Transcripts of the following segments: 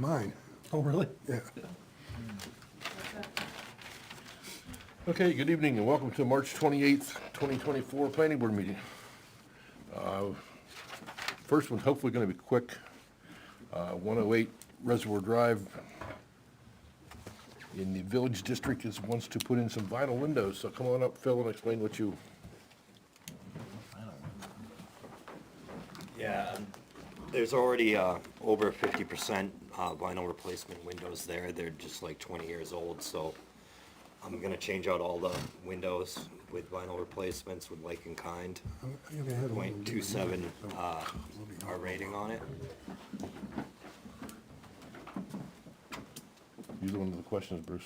mine. Oh, really? Yeah. Okay, good evening and welcome to March 28th, 2024 Planning Board meeting. First one's hopefully going to be quick. 108 Reservoir Drive in the Village District wants to put in some vinyl windows. So come on up, Phil, and explain what you... Yeah, there's already over 50% vinyl replacement windows there. They're just like 20 years old, so I'm gonna change out all the windows with vinyl replacements with like in kind. .27 our rating on it. You're the one with the questions, Bruce.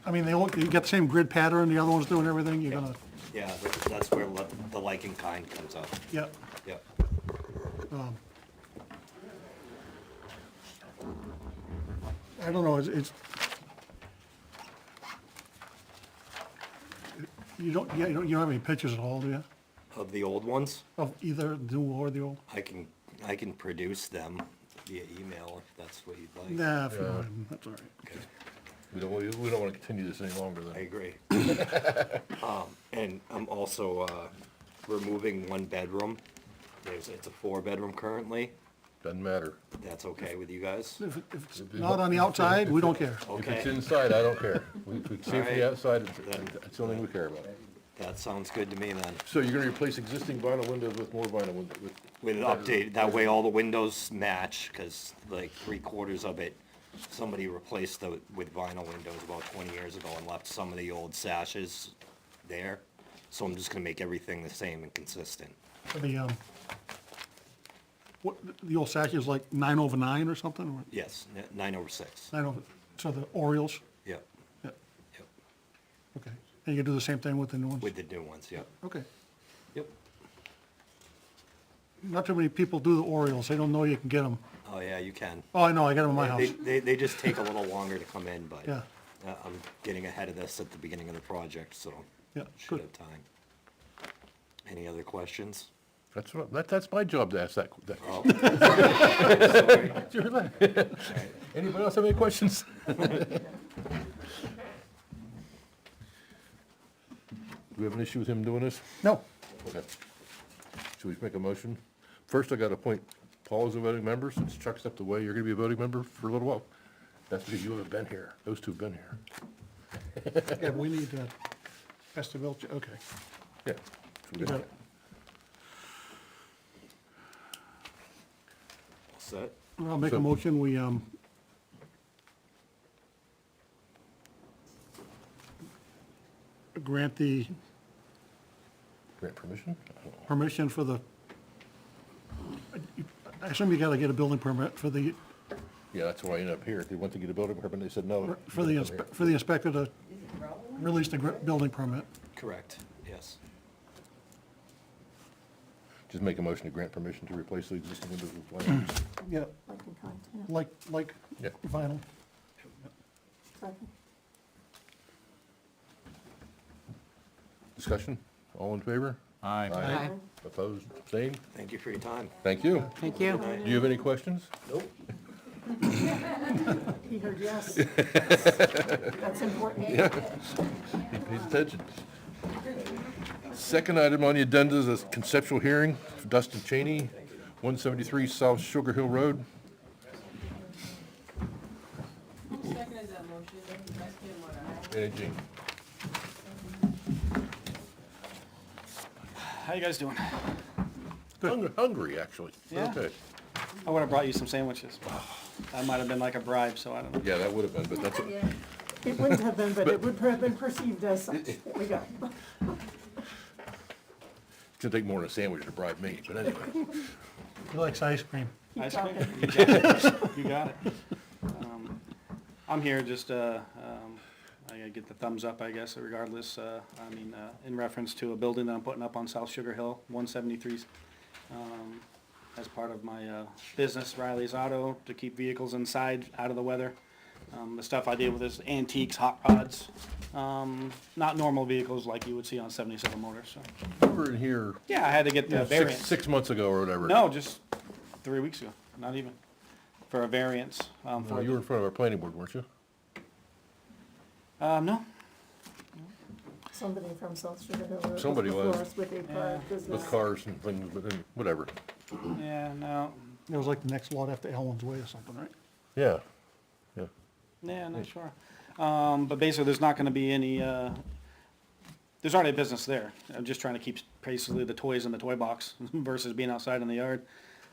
I mean, they all, you got the same grid pattern, the other one's doing everything, you're gonna, Yeah, that's where the like in kind comes up. yeah. Yep. I don't know, it's, you don't have any pictures at all, do you? Of the old ones, Of either the new or the old? I can produce them via email if that's what you'd like. Nah, if you don't, that's all right. Okay. We don't want to continue this any longer I then. agree. And I'm also removing one bedroom. It's a 4-bedroom currently. Doesn't matter. That's okay with you guys? If it's not on the outside, we don't care. If it's Okay, inside, I don't care. We see it from the Alright. outside, Then- that's the only thing we care about. that sounds good to me then. So you're going to replace existing vinyl windows with more vinyl windows? With an update, that way all the windows match, because like 3/4 of it, somebody replaced with vinyl windows about 20 years ago and left some of the old sashes there. So I'm just gonna make everything the same and consistent. The, what, the old sash is like 9/9 or something, or Yes, 9/6. 9/, so the Orioles? Yep, Yeah, yep. okay. And you can do the same thing with the new ones? With the new ones, yep, Okay. yep. Not too many people do the Orioles, they don't know you can get them. Oh, yeah, you can. Oh, I know, I got them in my house. They just take a little longer to come in, but Yeah. I'm getting ahead of this at the beginning of the project, so Yeah, should good. have time. Any other questions? That's my job to ask that. Oh, Anybody else have any questions? Do we have an issue with him doing this? No, Okay. Should we make a motion? First, I got to appoint Paul as a voting member. Since Chuck stepped away, you're going to be a voting member for a little while. That's because you haven't been here. Those two have been here. yeah, we need Estevilch, okay. Yeah. So we You got it. all set? I'll make a So- motion, we, grant the Grant permission? I don't know. permission for the, I assume you gotta get a building permit for the, Yeah, that's why I ended up here. They went to get a building permit, and they said no. for the, for the inspector to release the building permit. Correct, yes. Just make a motion to grant permission to replace the existing windows with vinyl. Yeah, like Yeah. vinyl. Discussion? All in favor? Aye. Opposed? Abstained? Thank you for your time. Thank you. Thank you. Do you have any questions? Nope. He heard yes. That's important. He pays attention. Second item on the agenda is a conceptual hearing for Dustin Cheney, 173 South Sugar Hill Road. Seconded that motion, Vice Mayor Moore, aye. Annie Jean. How you guys doing? Hungry, actually. Yeah. Okay. I would have brought you some sandwiches. That might have been like a bribe, so I don't know. Yeah, that would have been, but that's, It wouldn't have been, but it would have been perceived as such. There we go. it's gonna take more than a sandwich to bribe me, but anyway. He likes ice cream. Keep Ice cream? talking. You got it. You got it. I'm here just, I gotta get the thumbs up, I guess, regardless. In reference to a building that I'm putting up on South Sugar Hill, 173, as part of my business, Riley's Auto, to keep vehicles inside, out of the weather. The stuff I deal with is antiques, hot rods, not normal vehicles like you would see on 77 Motors, so. You were in here Yeah, I had to get the variance. 6 months ago or whatever. No, just 3 weeks ago, not even, for a variance. No, For you were in front of our planning board, weren't you? No, Somebody from South Sugar Hill was Somebody before was. us with a car business. With cars and things, but then, whatever. yeah, no, It was like the next lot after Ellen's Way or something, right? Yeah, yeah. yeah, not sure. But basically, there's not gonna be any, there's already a business there. I'm just trying to keep basically the toys in the toy box versus being outside in the yard.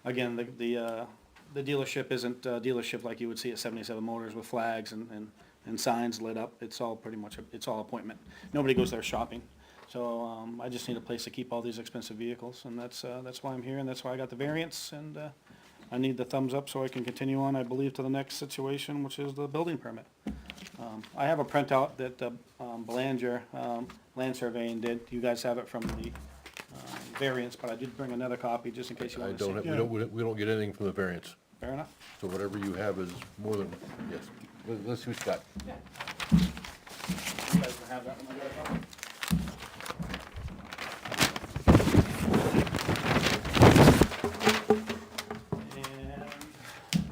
Again, the dealership isn't a dealership like you would see at 77 Motors with flags and signs lit up. It's all pretty much, it's all appointment. Nobody goes there shopping. So, I just need a place to keep all these expensive vehicles, and that's why I'm here, and that's why I got the variance, and, I need the thumbs up so I can continue on, I believe, to the next situation, which is the building permit. I have a printout that, Belanger, Land Surveying did. You guys have it from the, variance, but I did bring another copy just in case you I want to don't have, see. we don't get anything from the variance. Fair enough? So whatever you have is more than, yes. Let's see what you got. You guys can have that one. I got a copy.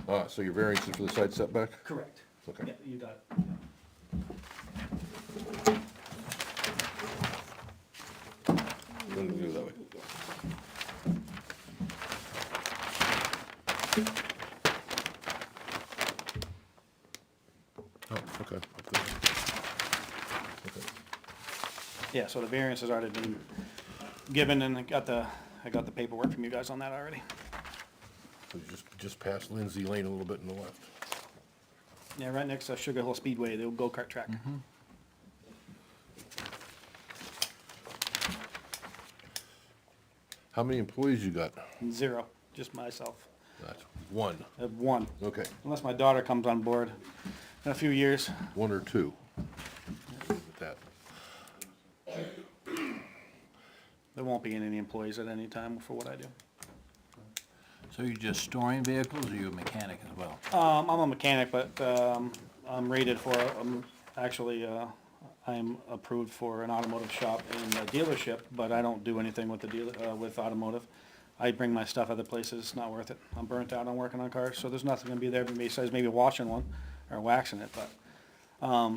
And, So your variance is for the side setback? correct. Okay. Yeah, you got it. Then we'll do it that way. Oh, okay. Okay. Yeah, so the variance has already been given, and I got the paperwork from you guys on that already. So you just past Lindsay Lane a little bit in the left. Yeah, right next to Sugar Hill Speedway, the old go-kart track. How many employees you got? 0, just myself. That's one. I have 1, Okay, unless my daughter comes on board in a few years. 1 or 2. With that. There won't be any employees at any time for what I do. So you're just storing vehicles, or you a mechanic as well? I'm a mechanic, but I'm rated for, actually, I'm approved for an automotive shop and a dealership, but I don't do anything with the dealer, with automotive. I bring my stuff other places, it's not worth it. I'm burnt out on working on cars, so there's nothing gonna be there besides maybe washing one or waxing it, but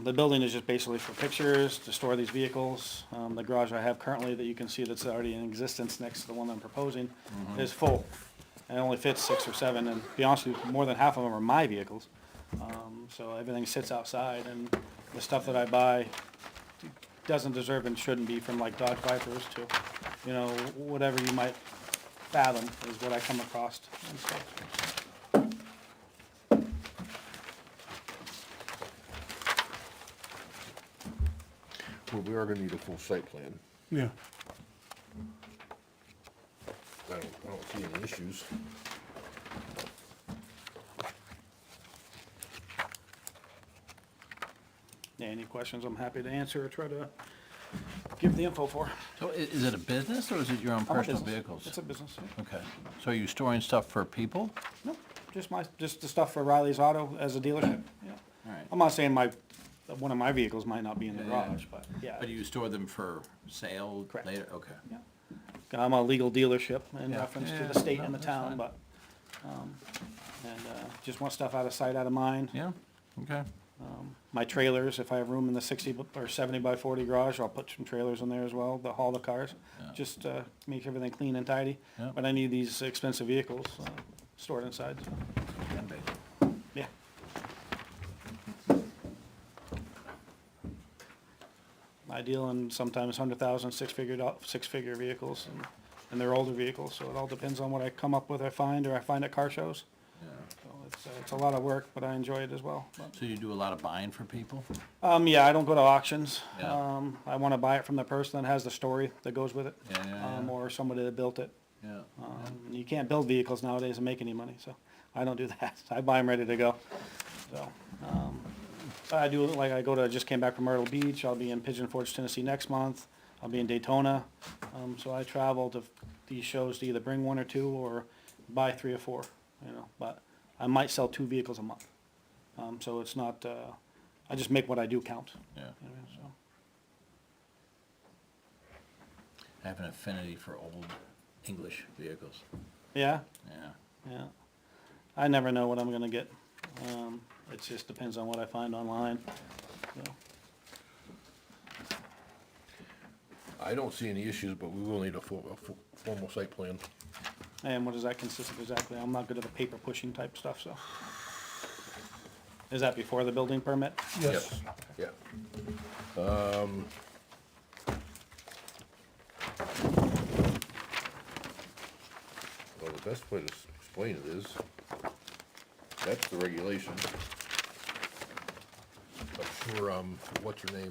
the building is just basically for pictures, to store these vehicles. The garage I have currently that you can see that's already in existence next to the one I'm proposing is full. And it only fits 6 or 7, and to be honest with you, more than half of them are my vehicles. So everything sits outside, and the stuff that I buy doesn't deserve and shouldn't be, from like Dodge Vipers to, you know, whatever you might fathom is what I come across and stuff. Well, we are gonna need a full site plan. Yeah. I don't see any issues. Yeah, any questions I'm happy to answer or try to give the info for. So is it a business, or is it your own I'm a personal business. vehicles? It's a business. Okay, so you're storing stuff for people? No, just the stuff for Riley's Auto as a dealership, yeah. All right. I'm not saying one of my vehicles might not be in the Yeah, yeah. garage, but yeah. But you store them for sale Correct. later? Okay. Yeah. I'm a legal dealership in Yeah. reference to Yeah, the state no, and the that's town, fine. but, just want stuff out of sight, out of mind. Yeah, okay. My trailers, if I have room in the 60 or 70 by 40 garage, I'll put some trailers in there as well, to haul the cars. Yeah. Just, make everything clean and tidy. Yeah. But I need these expensive vehicles, stored inside, so, Can be. yeah. I deal in sometimes 100,000, six-figure vehicles, and they're older vehicles, so it all depends on what I come up with, I find at car shows. Yeah. So it's a lot of work, but I enjoy it as well. But, So you do a lot of buying for people? yeah, I don't go to auctions. Yeah. I wanna buy it from the person that has the story that goes with it. Yeah, yeah, yeah. Or somebody that built it. Yeah. You can't build vehicles nowadays and make any money, so I don't do that. I buy them ready to go. So, I do, like, I just came back from Myrtle Beach. I'll be in Pigeon Forge, Tennessee next month. I'll be in Daytona. So I travel to these shows to either bring 1 or 2 or buy 3 or 4, you know, but I might sell 2 vehicles a month. So it's not, I just make what I do count. Yeah. You know, so. I have an affinity for old English vehicles. Yeah, Yeah. yeah. I never know what I'm gonna get. It just depends on what I find online. So, I don't see any issues, but we will need a formal site plan. and what does that consist of exactly? I'm not good at the paper pushing type stuff, so. Is that before the building permit? Yes. Yeah. Well, the best way to explain it is, that's the regulation. I'm sure, what's her name?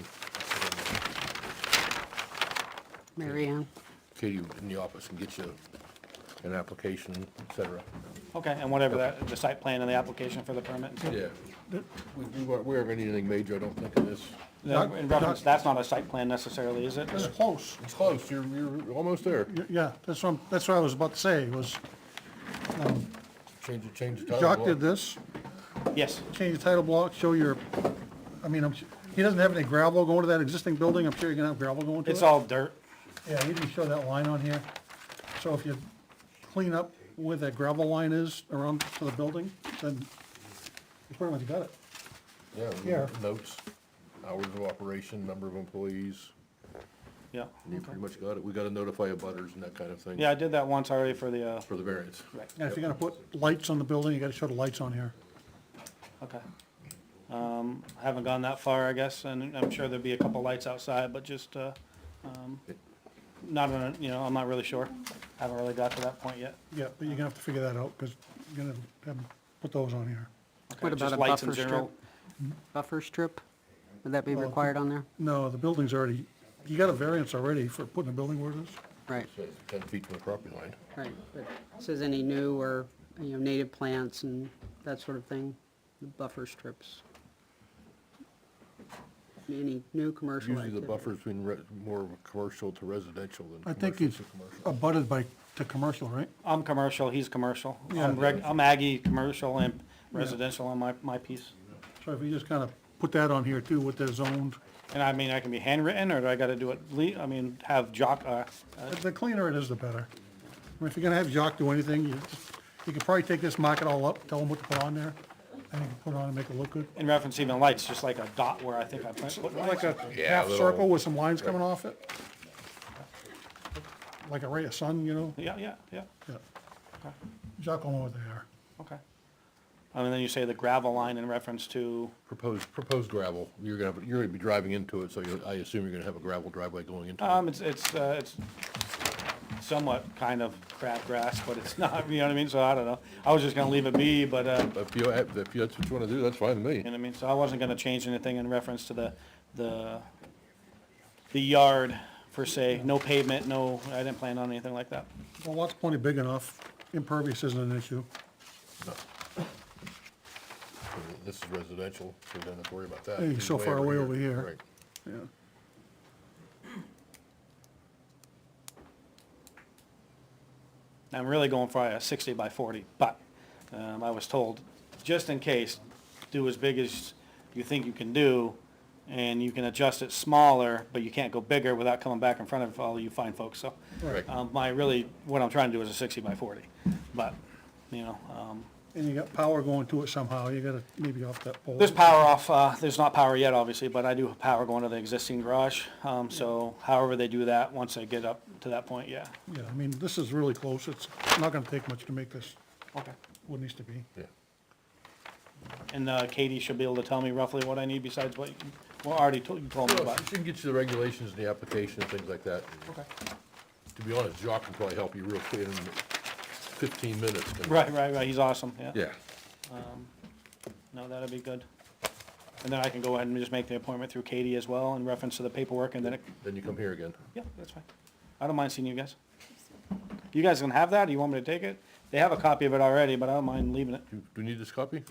Mary Ann. Katie in the office can get you an application, et cetera. Okay, and whatever that, the site plan and the application for the permit? Yeah. We aren't gonna need anything major, I don't think, in this. In reference, that's not a site plan necessarily, is it? It's close. It's close, you're almost there. Yeah, that's what I was about to say, was Change the title. Jock block. did this, Yes, change the title block, show your, he doesn't have any gravel going to that existing building, I'm sure you're gonna have gravel going to it. it's all dirt. Yeah, he didn't show that line on here. So if you clean up where that gravel line is around to the building, then you pretty much got it. Yeah, Here. notes, hours of operation, number of employees, Yeah, and you pretty much got it. We gotta notify abutters and that kind of thing. yeah, I did that once already for the, For the variance. right, And if you're gonna put lights on the building, you gotta show the lights on here. okay. Haven't gone that far, I guess, and I'm sure there'd be a couple lights outside, but just, not on, I'm not really sure. Haven't really got to that point yet. Yeah, but you're gonna have to figure that out, because you're gonna have to put those on here. What Just about a lights in buffer strip? general. Buffer strip? Would that be required on there? No, the building's already, you got a variance already for putting a building where it is. Right, Says 10 feet from the property line. right. But it says any new or, native plants and that sort of thing, the buffer strips. Any new commercial Usually the activity. buffer's between more of a commercial to residential than I think commercial it's to commercial. abutted to commercial, right? I'm commercial, he's commercial. Yeah. I'm Aggie, commercial and residential on my piece. So if you just kinda put that on here too, what they're zoned. And I mean, I can be handwritten, or do I gotta do it, have Jock, The cleaner it is, the better. I mean, if you're gonna have Jock do anything, you could probably take this, mark it all up, tell him what to put on there, and you can put it on and make it look good. in reference even lights, just like a dot where I think I put Like lights. a Yeah, half little- circle with some lines coming off it. Like a ray of sun, Yeah, Yeah. okay, Jock will know what they are. okay. And then you say the gravel line in reference to, Proposed gravel, you're gonna be driving into it, so I assume you're gonna have a gravel driveway going into it. it's somewhat kind of crabgrass, but it's not, you know what I mean? So I don't know. I was just gonna leave it be, but, If that's what you wanna do, that's fine with you know me. what I mean? So I wasn't gonna change anything in reference to the yard per se, no pavement, no, I didn't plan on anything like that. Well, lot's plenty big enough, impervious isn't an issue. This is residential, so we don't have to worry about that. Hey, He's so far away over here. Right. Yeah. I'm really going for a 60 by 40, but I was told, just in case, do as big as you think you can do, and you can adjust it smaller, but you can't go bigger without coming back in front of all you fine folks, so. Right. What I'm trying to do is a 60 by 40, but, And you got power going to it somehow, you gotta maybe off that pole. there's power off, there's not power yet, obviously, but I do have power going to the existing garage, so however they do that, once I get up to that point, yeah. Yeah, I mean, this is really close, it's not gonna take much to make this Okay. what it needs to be. Yeah. And Katie should be able to tell me roughly what I need besides what you already you told me Well, about. she can get you the regulations and the application and things like that. Okay. To be honest, Jock can probably help you real quick in 15 minutes. Right, he's awesome, yeah. Yeah. No, that'd be good. And then I can go ahead and just make the appointment through Katie as well in reference to the paperwork, and then Then you come here again. yeah, that's fine. I don't mind seeing you guys. You guys gonna have that, do you want me to take it? They have a copy of it already, but I don't mind leaving it. Do you need this copy?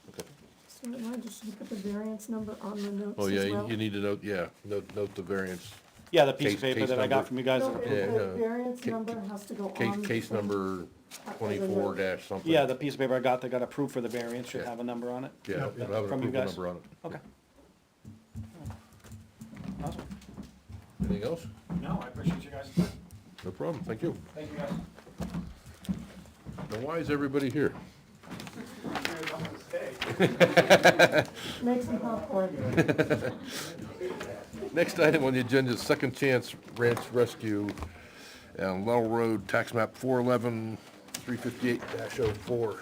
Okay. So I just look at the variance number on the notes Oh, as yeah, well? you need to note the variance. Yeah, the piece of Case paper that I got number. from you guys. No, Yeah, the no. variance Ca- number has to go on. Case the case thing. number 24 dash something. Yeah, the piece of paper I got that got approved for the variance should Yeah. have a number on it. Yeah, it'll have an From you approval guys. number on it. Okay. Awesome. Anything else? No, I appreciate you guys' time. No problem, thank you. Thank you, guys. Now, why is everybody here? Make some popcorn. Next item on the agenda is Second Chance Ranch Rescue on Lowell Road, tax map 411, 358-04.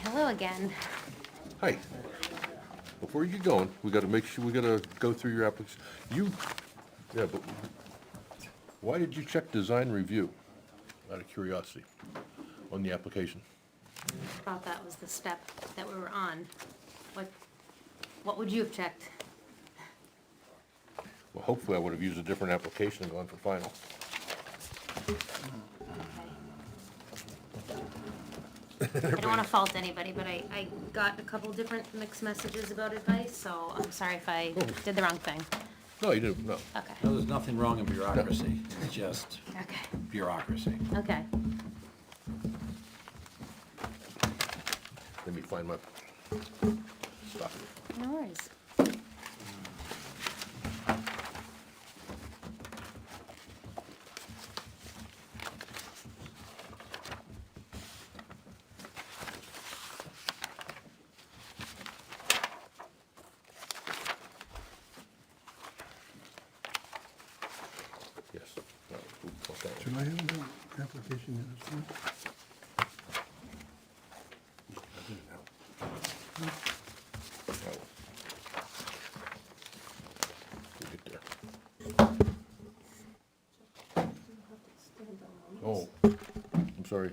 Hello again. Hi. Before you get going, we gotta make sure, we gotta go through your application. Yeah, but why did you check design review, out of curiosity, on the application? Thought that was the step that we were on. What would you have checked? Well, hopefully I would have used a different application and gone for final. I don't wanna fault anybody, but I got a couple different mixed messages about advice, so I'm sorry if I did the wrong thing. No, you didn't, no. Okay, No, there's nothing wrong in bureaucracy, it's just okay, bureaucracy. okay. Let me find my, stop it. No worries. Yes. No, okay. Should I have an application in this one? We'll get there. Oh, I'm sorry.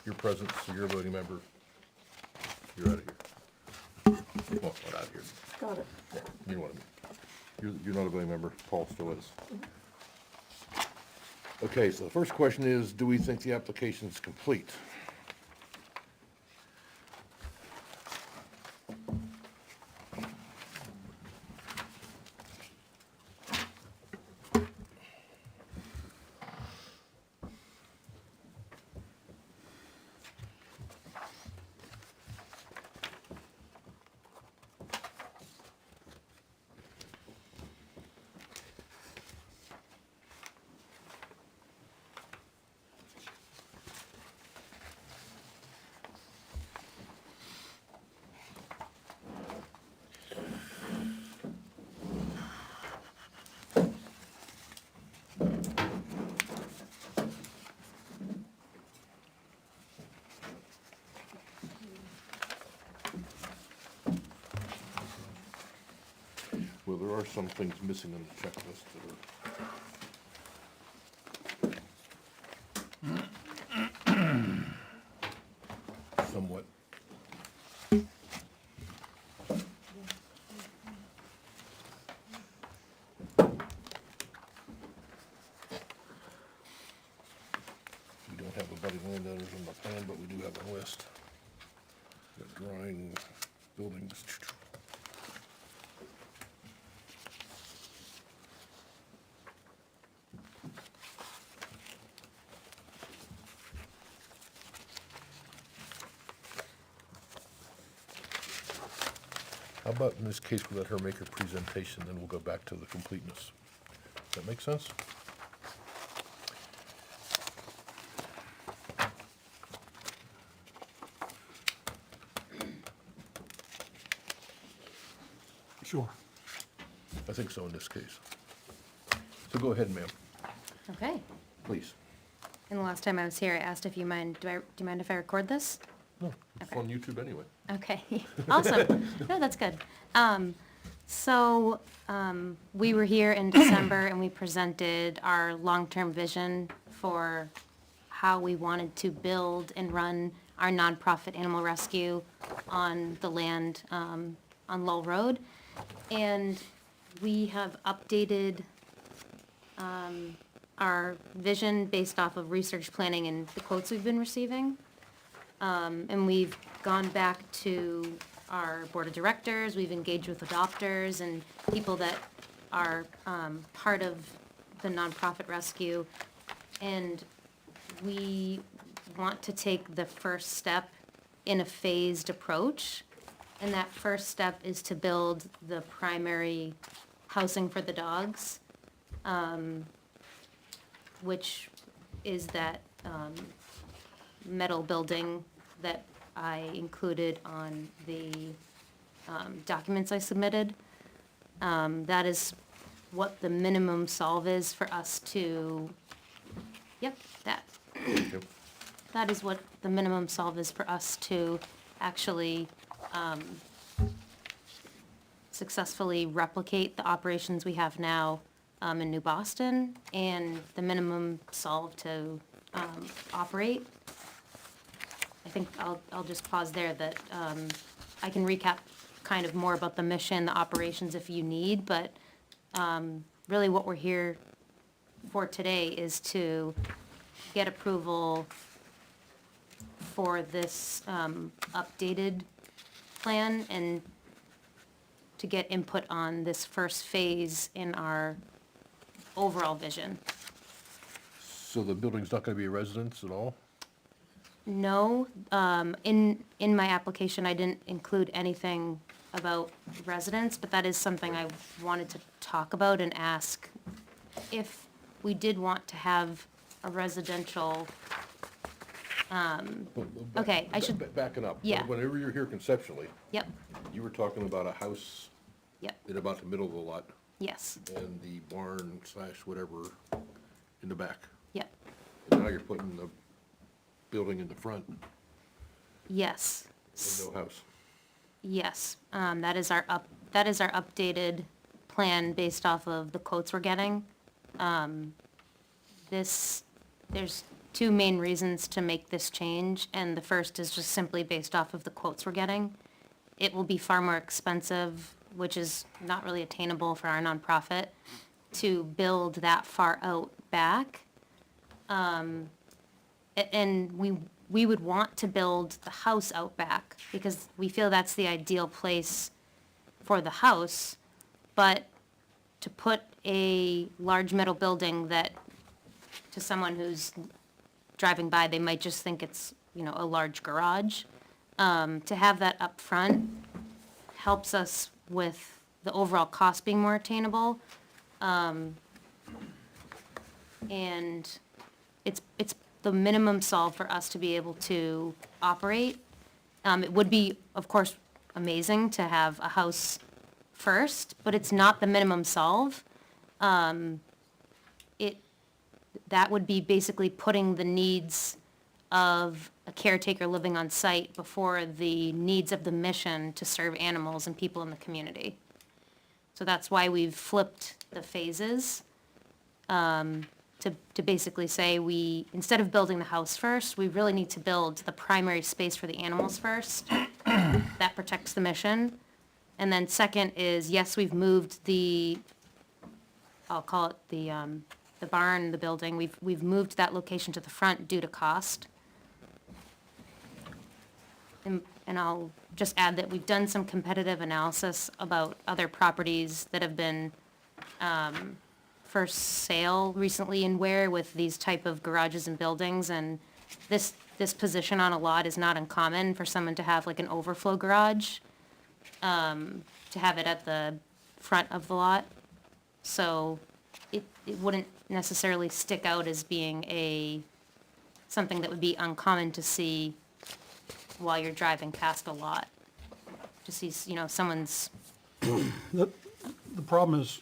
Your presence, so you're a voting member. You're out of here. Well, not out of here. Got it. Yeah, you know what I mean. You're not a voting member. Paul still is. Okay, so the first question is, do we think the application is complete? Well, there are some things missing on the checklist that are. Somewhat. We don't have abutting landowners on the plan, but we do have a list. Got drawing, buildings. How about in this case, we let her make her presentation, then we'll go back to the completeness. Does that make sense? Sure. I think so in this case. So go ahead, ma'am, Okay. please. And the last time I was here, I asked if you mind, do you mind if I record this? No, it's Okay. on YouTube anyway. Okay, awesome. No, that's good. We were here in December and we presented our long-term vision for how we wanted to build and run our nonprofit animal rescue on the land, on Lowell Road. And we have updated, our vision based off of research planning and the quotes we've been receiving. And we've gone back to our board of directors, we've engaged with adopters and people that are part of the nonprofit rescue. And we want to take the first step in a phased approach. And that first step is to build the primary housing for the dogs, which is that metal building that I included on the documents I submitted. That is what the minimum solve is for us to, yep, that. Yep. That is what the minimum solve is for us to actually successfully replicate the operations we have now in New Boston, and the minimum solve to operate. I think I'll just pause there, that I can recap kind of more about the mission, the operations if you need, but really what we're here for today is to get approval for this updated plan and to get input on this first phase in our overall vision. So the building's not gonna be a residence at all? No, in my application, I didn't include anything about residents, but that is something I wanted to talk about and ask if we did want to have a residential, okay, I should, Backing up. Yeah. Whenever you're here conceptually, yep, you were talking about a house yep, in about the middle of the lot yes, and the barn / whatever in the back. yep, And now you're putting the building in the front yes. and no house. Yes, that is our updated plan based off of the quotes we're getting. There's two main reasons to make this change, and the first is just simply based off of the quotes we're getting. It will be far more expensive, which is not really attainable for our nonprofit, to build that far out back. And we would want to build the house out back, because we feel that's the ideal place for the house, but to put a large metal building that, to someone who's driving by, they might just think it's, a large garage, to have that up front helps us with the overall cost being more attainable. And it's the minimum solve for us to be able to operate. It would be, of course, amazing to have a house first, but it's not the minimum solve. That would be basically putting the needs of a caretaker living on site before the needs of the mission to serve animals and people in the community. So that's why we've flipped the phases, to basically say instead of building the house first, we really need to build the primary space for the animals first. That protects the mission. And then second is, yes, we've moved I'll call it the barn, the building, we've moved that location to the front due to cost. And I'll just add that we've done some competitive analysis about other properties that have been for sale recently in Ware with these type of garages and buildings, and this position on a lot is not uncommon for someone to have like an overflow garage, to have it at the front of the lot. So it wouldn't necessarily stick out as being something that would be uncommon to see while you're driving past a lot. To see, someone's, The problem is,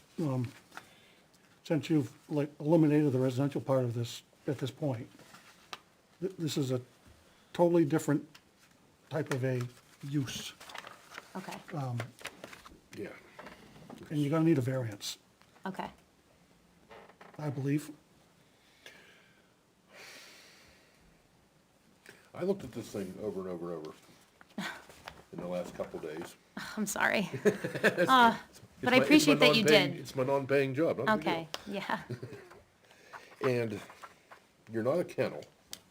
since you've eliminated the residential part of this at this point, this is a totally different type of a use, okay, Yeah. and you're gonna need a variance, okay, I believe. I looked at this thing over and over and over in the last couple days. I'm sorry. It's But I my appreciate that you non-paying- did. It's my non-paying job, not a big deal. Okay, yeah, And you're not a kennel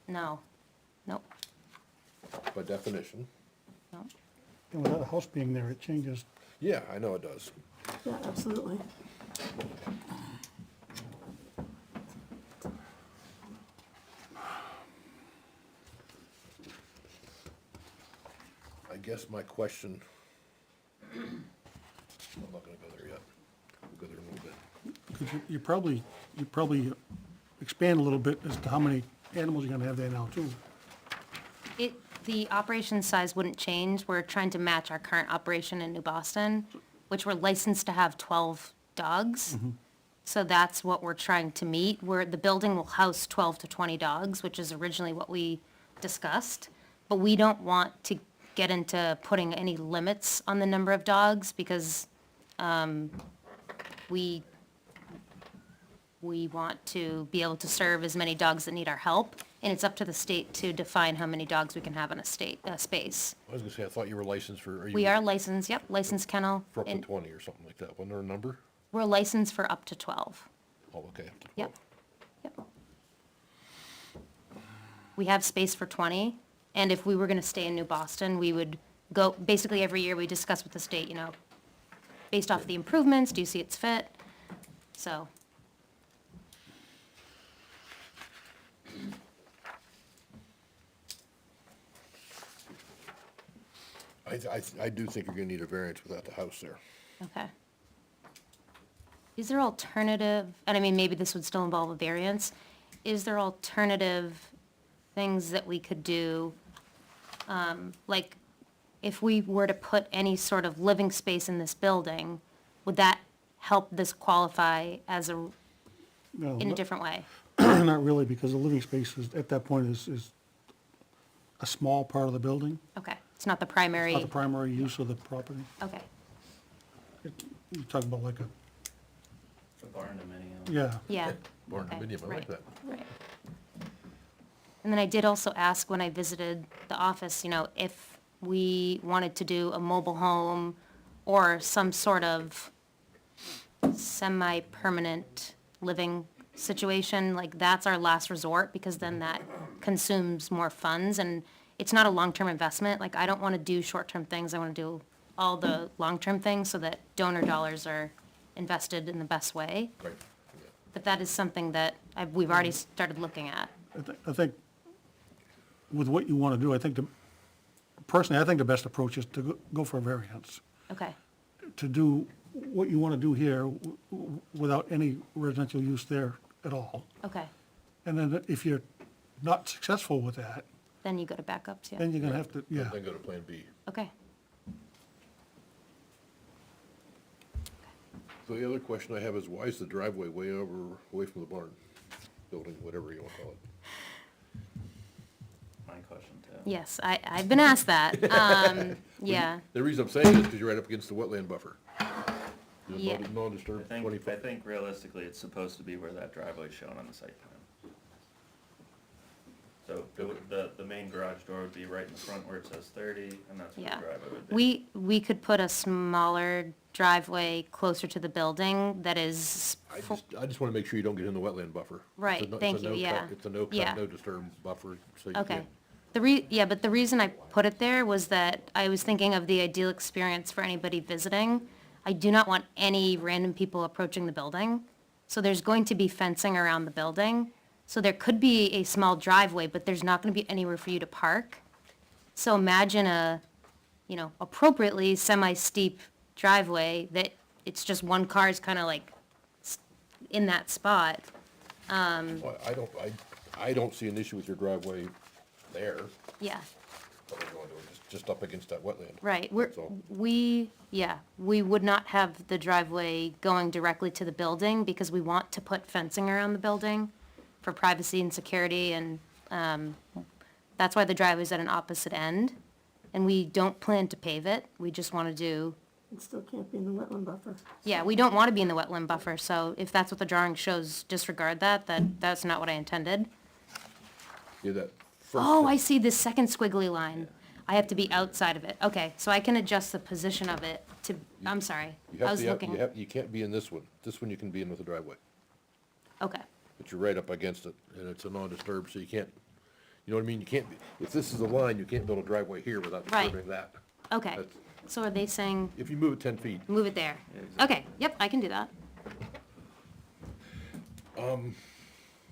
no, nope, by definition, nope, and without a house being there, it changes. Yeah, I know it does. Yeah, absolutely. I guess my question, I'm not gonna go there yet. We'll go there in a little bit. Could you probably expand a little bit as to how many animals you're gonna have there now too. The operation size wouldn't change. We're trying to match our current operation in New Boston, which we're licensed to have 12 dogs. So that's what we're trying to meet, where the building will house 12 to 20 dogs, which is originally what we discussed. But we don't want to get into putting any limits on the number of dogs because we want to be able to serve as many dogs that need our help. And it's up to the state to define how many dogs we can have in a space. I was gonna say, I thought you were licensed for, We are licensed, yep, licensed kennel. for up to and 20 or something like that. Wasn't there a number? We're licensed for up to 12. Oh, okay. Up to 12. Yep, yep. We have space for 20, and if we were gonna stay in New Boston, we would go, basically every year we discuss with the state, based off the improvements, do you see it's fit? So, I do think you're gonna need a variance without the house there. okay. Is there alternative, and I mean, maybe this would still involve a variance, is there alternative things that we could do? Like, if we were to put any sort of living space in this building, would that help this qualify as No, in a different way? not really, because the living space is, at that point, is a small part of the building, Okay, it's not the primary, not the primary use of the property. okay, You're talking about like a, The barn dominium. yeah, yeah. Barn okay, dominium, I like right, that. right. And then I did also ask when I visited the office, if we wanted to do a mobile home or some sort of semi-permanent living situation, like that's our last resort, because then that consumes more funds, and it's not a long-term investment. Like, I don't want to do short-term things, I want to do all the long-term things so that donor dollars are invested in the best way. Right. But that is something that we've already started looking at. I think with what you wanna do, personally, I think the best approach is to go for a variance. Okay, To do what you wanna do here without any residential use there at all. okay. And then if you're not successful with that, Then you go to backups, yeah. then you're gonna have to, yeah. Then go to Plan B. Okay. So the other question I have is, why is the driveway away from the barn building, whatever you wanna call it? My question too. Yes, I've been asked that. Yeah, The reason I'm saying is because you're right up against the wetland buffer. The Yeah. I Non-disturbed 20 think, foot. realistically, it's supposed to be where that driveway is shown on the site plan. So the main garage door would be right in the front where it says 30, and that's where yeah. the driveway would be. We could put a smaller driveway closer to the building that is, I just wanna make sure you don't get in the wetland buffer. It's a Right, no- thank it's a you, no yeah. cut- It's a no Yeah. cut, no disturb buffer, so you okay. can't. Yeah, but the reason I put it there was that I was thinking of the ideal experience for anybody visiting. I do not want any random people approaching the building. So there's going to be fencing around the building. So there could be a small driveway, but there's not gonna be anywhere for you to park. So imagine appropriately semi-steep driveway that it's just one car is kinda like in that spot. Well, I don't see an issue with your driveway there. Yeah, What we're going to do is just up against that wetland. right. That's all. We would not have the driveway going directly to the building because we want to put fencing around the building for privacy and security, and that's why the driveway's at an opposite end. And we don't plan to pave it. We just want to do, It still can't be in the wetland buffer. yeah, we don't want to be in the wetland buffer, so if that's what the drawing shows, disregard that's not what I intended. Yeah, that first. Oh, I see this second squiggly line. I have to be outside of it. Okay, so I can adjust the position of it to, I'm sorry. You I have was to, looking, you can't be in this one. This one you can be in with the driveway, okay, but you're right up against it, and it's a non-disturb, so you can't, you know what I mean? You can't be, if this is a line, you can't build a driveway here without Right. disturbing that. okay. That's- So are they saying If you move it 10 feet, move it there? Okay, yep, I can do that.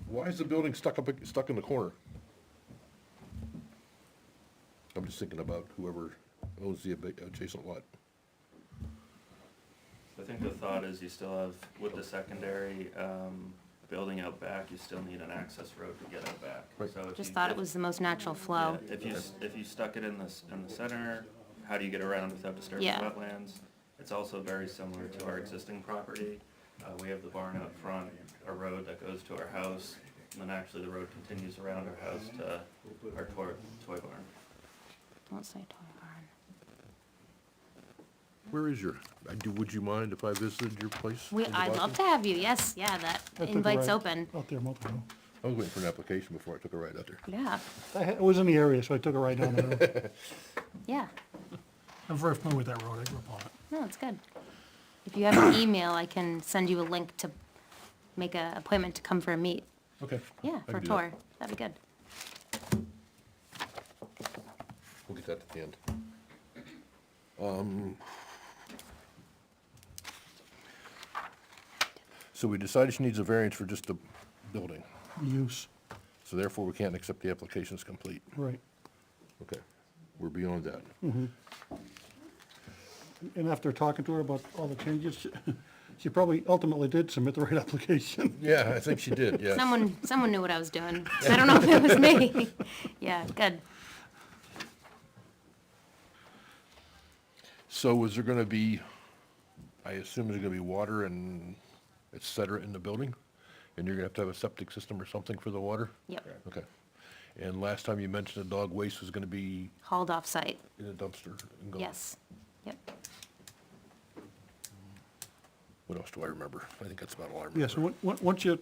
why is the building stuck in the corner? I'm just thinking about whoever owns the adjacent lot. I think the thought is you still have, with the secondary, building out back, you still need an access road to get out back. Right. So if Just you thought it did- was the most natural flow. Yeah, if you stuck it in the center, how do you get around without disturbing Yeah. wetlands? It's also very similar to our existing property. We have the barn out front, a road that goes to our house, and then actually the road continues around our house to our toy barn. Don't say toy barn. Where is your, would you mind if I visited your place? in I'd Boston? love to have you, yes, yeah, that I took a invite's ride open. Out there a month ago. I was waiting for an application before I took a ride out there. Yeah, I was in the area, so I took a ride down there. yeah, I'm very familiar with that road, I grew up on it. no, it's good. If you have an email, I can send you a link to make an appointment to come for a meet. Okay. Yeah, I for a can do that. tour, that'd be good. We'll get that at the end. So we decided she needs a variance for just the building, Use, so therefore we can't accept the application as complete. right. Okay, we're beyond that. And after talking to her about all the changes, she probably ultimately did submit the right application. Yeah, I think she did, yes. Someone knew what I was doing. I don't know if it was me. Yeah, good. So is there gonna be, I assume there's gonna be water and et cetera in the building? And you're gonna have to have a septic system or something for the water? Yep, Okay. And last time you mentioned the dog waste was gonna be hauled off site. in a dumpster and gone. Yes, yep. What else do I remember? I think that's about all I remember. Yeah, so once you,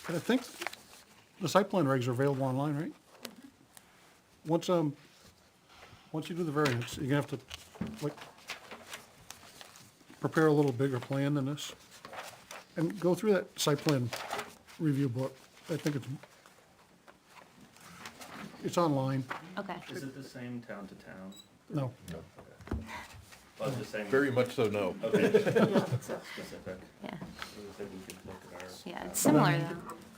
and I think the site plan regs are available online, right? Once you do the variance, you're gonna have to, like, prepare a little bigger plan than this, and go through that site plan review book. I think it's online. Okay, Is it the same town to town? No, Well, it's the same. Very much so, no. Okay, specific. yeah, So we think we could look at ours. yeah, it's similar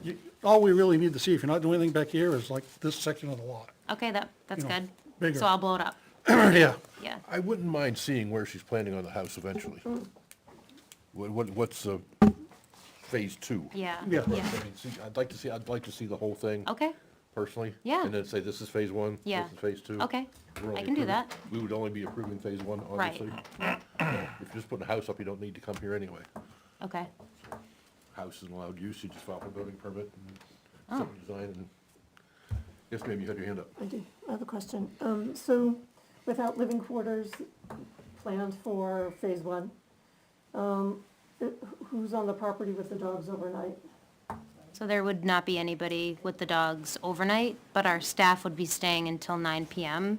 though. all we really need to see, if you're not doing anything back here, is like this section of the lot. Okay, that's You know, good. bigger. So I'll blow it up, Yeah, yeah. I wouldn't mind seeing where she's planning on the house eventually. What's phase two? Yeah, Yeah. I mean, I'd like to see the whole thing Okay, personally. Yeah. And then say, this is phase one, Yeah. this is phase two. okay, We're only I can do approving- that. We would only be approving phase one, Right. obviously. If you're just putting a house up, you don't need to come here anyway. Okay, House is an allowed use, you just file for building permit and Oh. septic design and, yes, ma'am, you had your hand up. I do, I have a question. So without living quarters planned for phase one, who's on the property with the dogs overnight? so there would not be anybody with the dogs overnight, but our staff would be staying until 9 PM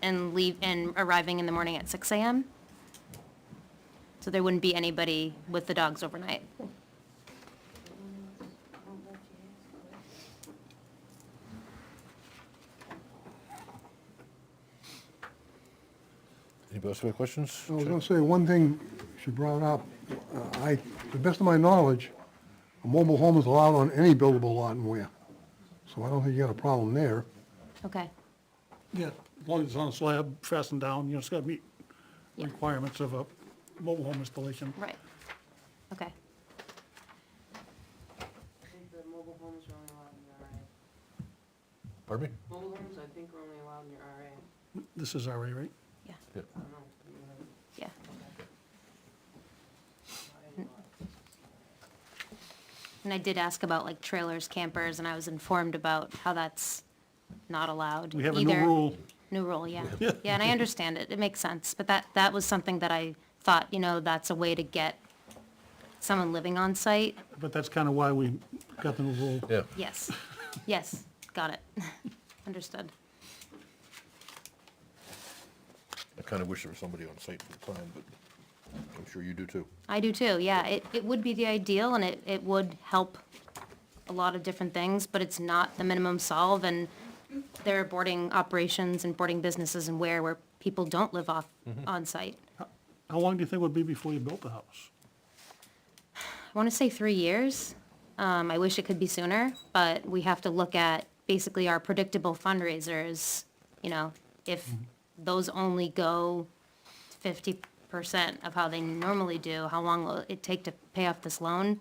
and arriving in the morning at 6 AM. So there wouldn't be anybody with the dogs overnight. Anybody else have any questions? I was gonna say, one thing she brought up, to the best of my knowledge, a mobile home is allowed on any buildable lot in Ware. So I don't think you got a problem there. Okay, yeah, as long as it's on a slab, fastened down, you know, it's gotta meet Yeah. requirements of a mobile home installation. right, okay. I think the mobile homes are only allowed in the RA. Pardon me? Mobile homes, I think, are only allowed in your RA. This is RA, right? Yeah, Yeah. I don't know. yeah. And I did ask about like trailers, campers, and I was informed about how that's not allowed We have a new either. rule. New rule, yeah. Yeah, and I understand it, it makes sense, but that was something that I thought, you know, that's a way to get someone living on site. But that's kind of why we got the new rule. Yeah. Yes, yes, got it. Understood. I kind of wish there was somebody on site at the time, but I'm sure you do too. I do too, yeah, it would be the ideal, and it would help a lot of different things, but it's not the minimum solve, and there are boarding operations and boarding businesses and where people don't live off, on site. How long do you think it would be before you built the house? I want to say 3 years. I wish it could be sooner, but we have to look at basically our predictable fundraisers. You know, if those only go 50% of how they normally do, how long will it take to pay off this loan?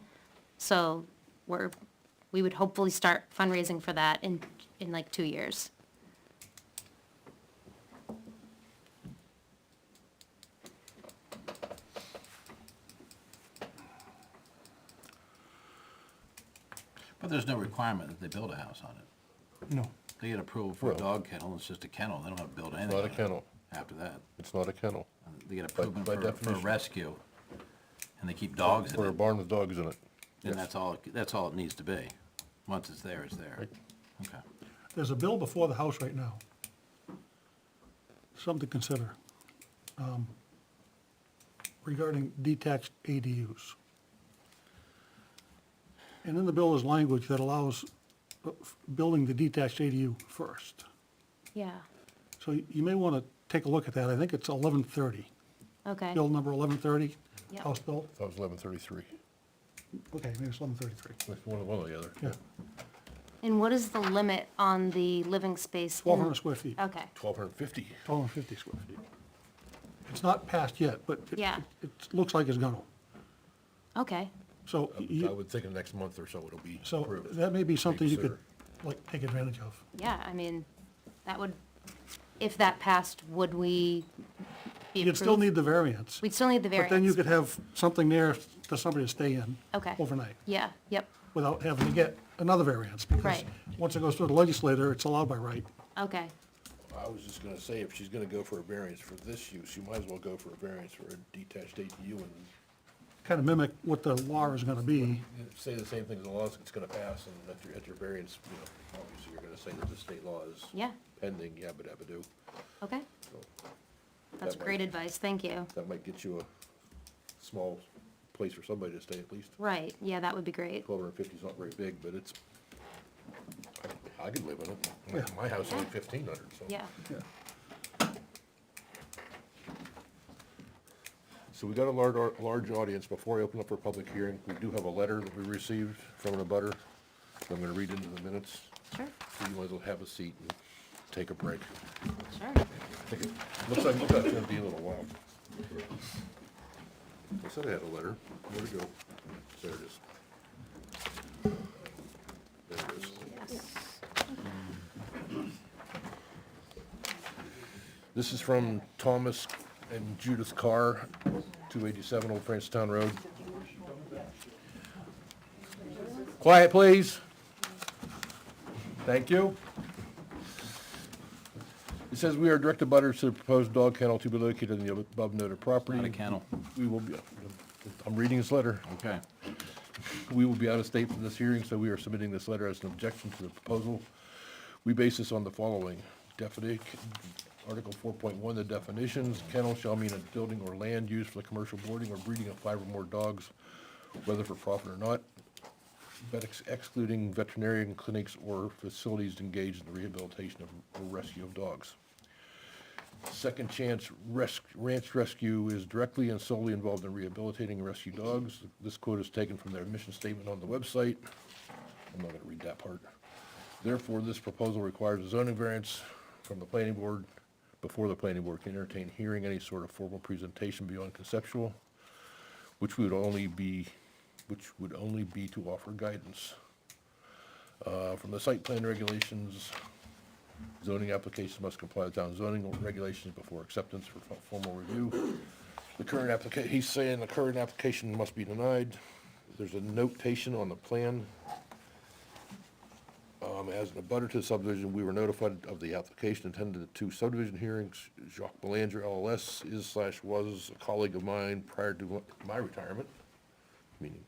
So we would hopefully start fundraising for that in like 2 years. But there's no requirement that they build a house on it. No. They get approval for a Well- dog kennel, it's just a kennel, they don't have to build anything Not a on it kennel. after that. It's not a kennel. They get approval by for a definition. rescue, and they keep dogs For in a it, barn with dogs in it. and Yes. that's all it needs to be. Once it's there, it's there. Right. Okay. There's a bill before the House right now. Something to consider. Regarding detached ADUs. And in the bill is language that allows building the detached ADU first. Yeah, So you may want to take a look at that. I think it's 1130. okay. Bill number 1130, Yep. House bill. That was 1133. Okay, maybe it's 1133. One or the other. Yeah, And what is the limit on the living space? in- 1,200 square feet, Okay, 1,250. 1,250 square feet. It's not passed yet, but Yeah. it looks like it's gonna. okay. So I would think in the next month or so it'll be So approved. that may be something you could, Reconsider. like, take advantage of. Yeah, I mean, that would, if that passed, would we be You'd still approved? need the variance, We'd still need the but then you variance. could have something there for somebody to stay in Okay. overnight Yeah, yep, without having to get another variance. Because Right. once it goes through the legislator, it's allowed by right. okay, I was just gonna say, if she's gonna go for a variance for this use, you might as well go for a variance for a detached ADU and Kind of mimic what the law is gonna be. say the same thing as the law it's gonna pass, and at your variance, you know, obviously you're gonna say that the state law is yeah, pending, yabba dabba do. okay. So That's That might- great advice, thank you. that might get you a small place for somebody to stay at least. Right, yeah, that would be great. 1,250 is not very big, but it's, I could live in it. Yeah. My house is only 1,500, so. Yeah, So we got a large audience. Before I open up for public hearing, we do have a letter that we received from an abutter. So I'm gonna read into the minutes. sure, So you might as well have a seat and take a break. sure. Looks like it's gonna be a little while. I said I had a letter. Where'd it go? There it is. There it is. Yes. This is from Thomas and Judith Carr, 287 Old Francetown Road. Quiet, please. Thank you. It says, "We are direct abutters to the proposed dog kennel to be located in the above noted property." Not a kennel. We will be, I'm reading this letter. Okay. We will be out of state for this hearing, so we are submitting this letter as an objection to the proposal. We base this on the following. Definition, Article 4.1, the definitions. Kennel shall mean a building or land used for the commercial boarding or breeding of 5 or more dogs, whether for profit or not, but excluding veterinarian clinics or facilities engaged in the rehabilitation of or rescue of dogs. Second Chance Ranch Rescue is directly and solely involved in rehabilitating and rescue dogs. This quote is taken from their mission statement on the website. I'm not gonna read that part. Therefore, this proposal requires a zoning variance from the planning board before the planning board can entertain hearing any sort of formal presentation beyond conceptual, which would only be to offer guidance. From the site plan regulations, zoning applications must comply with town zoning regulations before acceptance for formal review. The current he's saying the current application must be denied. There's a notation on the plan. As an abutter to the subdivision, we were notified of the application, attended the 2 subdivision hearings. Jacques Belanger LLS was a colleague of mine prior to my retirement, meaning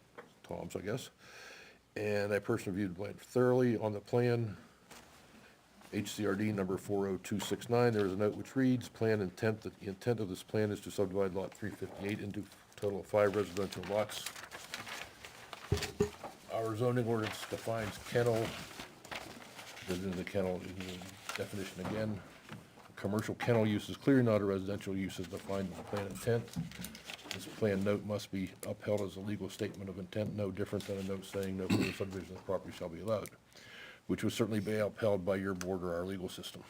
Tom's, I guess. And I personally reviewed the plan thoroughly. On the plan, HCRD number 40269, there is a note which reads, the intent of this plan is to subdivide lot 358 into a total of 5 residential lots. Our zoning ordinance defines kennel. There's in the kennel, in the definition again. Commercial kennel use is clearly not a residential use as defined in the plan intent. This plan note must be upheld as a legal statement of intent, no different than a note saying no further subdivision of the property shall be allowed, which would certainly be upheld by your board or our legal system.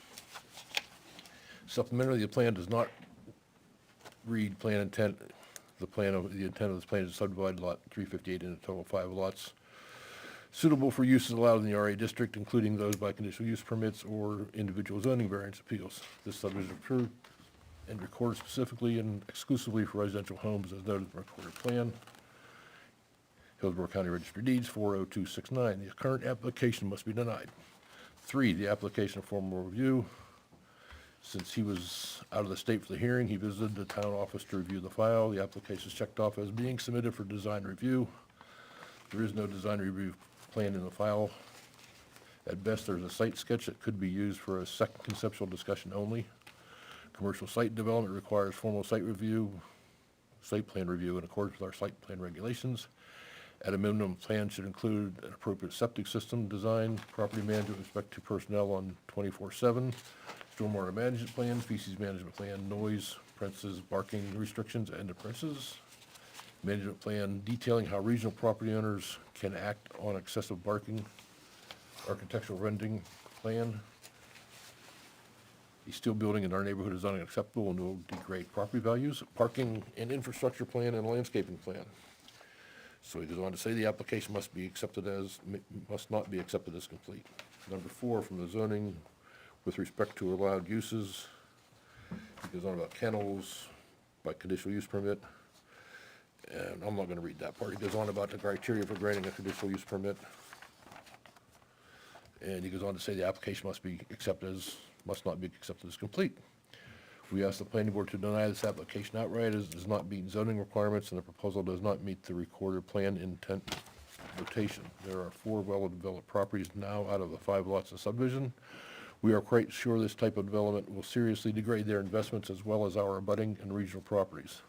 Supplementary, the plan does not read plan intent. The intent of this plan is to subdivide lot 358 into a total of 5 lots suitable for uses allowed in the RA district, including those by conditional use permits or individual zoning variance appeals. This subdivision is approved and recorded specifically and exclusively for residential homes as noted in the recorded plan. Hillsborough County Register of Deeds 40269. The current application must be denied. 3, the application of formal review. Since he was out of the state for the hearing, he visited the town office to review the file. The application is checked off as being submitted for design review. There is no design review plan in the file. At best, there's a site sketch that could be used for a second conceptual discussion only. Commercial site development requires formal site plan review in accordance with our site plan regulations. At a minimum, plan should include an appropriate septic system design, property management with respect to personnel on 24/7, stormwater management plan, feces management plan, noise, parentheses, barking restrictions, end of parentheses. Management plan detailing how regional property owners can act on excessive barking. Architectural rendering plan. A steel building in our neighborhood is unacceptable and will degrade property values. Parking and infrastructure plan and landscaping plan. So he goes on to say the application must not be accepted as complete. Number 4, from the zoning with respect to allowed uses. He goes on about kennels by conditional use permit. And I'm not gonna read that part. He goes on about the criteria for granting a conditional use permit. And he goes on to say the application must not be accepted as complete. We ask the planning board to deny this application outright as it does not meet zoning requirements and the proposal does not meet the recorded plan intent notation. There are 4 well-developed properties now out of the 5 lots of subdivision. We are quite sure this type of development will seriously degrade their investments as well as our abutting and regional properties.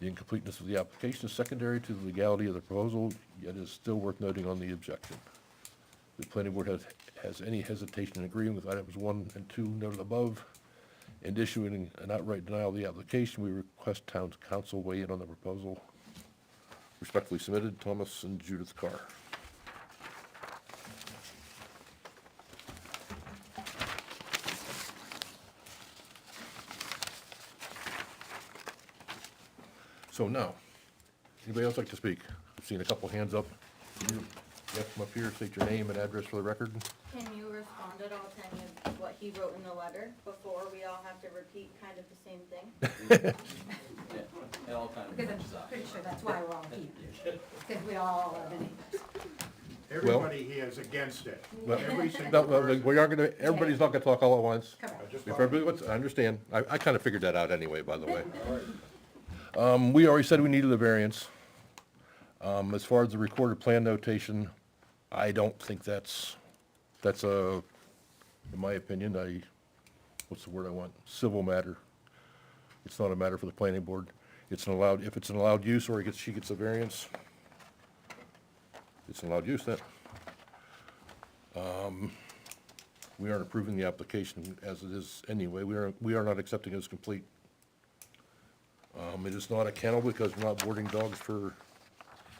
The incompleteness of the application is secondary to the legality of the proposal, yet is still worth noting on the objection. The planning board has any hesitation in agreeing with items 1 and 2 noted above and issuing an outright denial of the application. We request town council weigh in on the proposal. Respectfully submitted, Thomas and Judith Carr. So now, anybody else like to speak? I've seen a couple hands up. You have to come up here, state your name and address for the record. Can you respond at all to any of what he wrote in the letter before we all have to repeat kind of the same thing? It all kind of Because matches I'm up. pretty sure that's why we're all here, because we all are the neighbors. Everybody here is against it. Well, Every single No, person. we aren't gonna, everybody's not gonna talk all at once. Correct. Just If follow- everybody wants, I understand. I kind of figured that out anyway, by the way. We already said we needed a variance. As far as the recorded plan notation, I don't think that's a, in my opinion, what's the word I want? Civil matter. It's not a matter for the planning board. If it's an allowed use or she gets a variance, it's an allowed use then. We aren't approving the application as it is anyway. We are not accepting it as complete. It is not a kennel because we're not boarding dogs for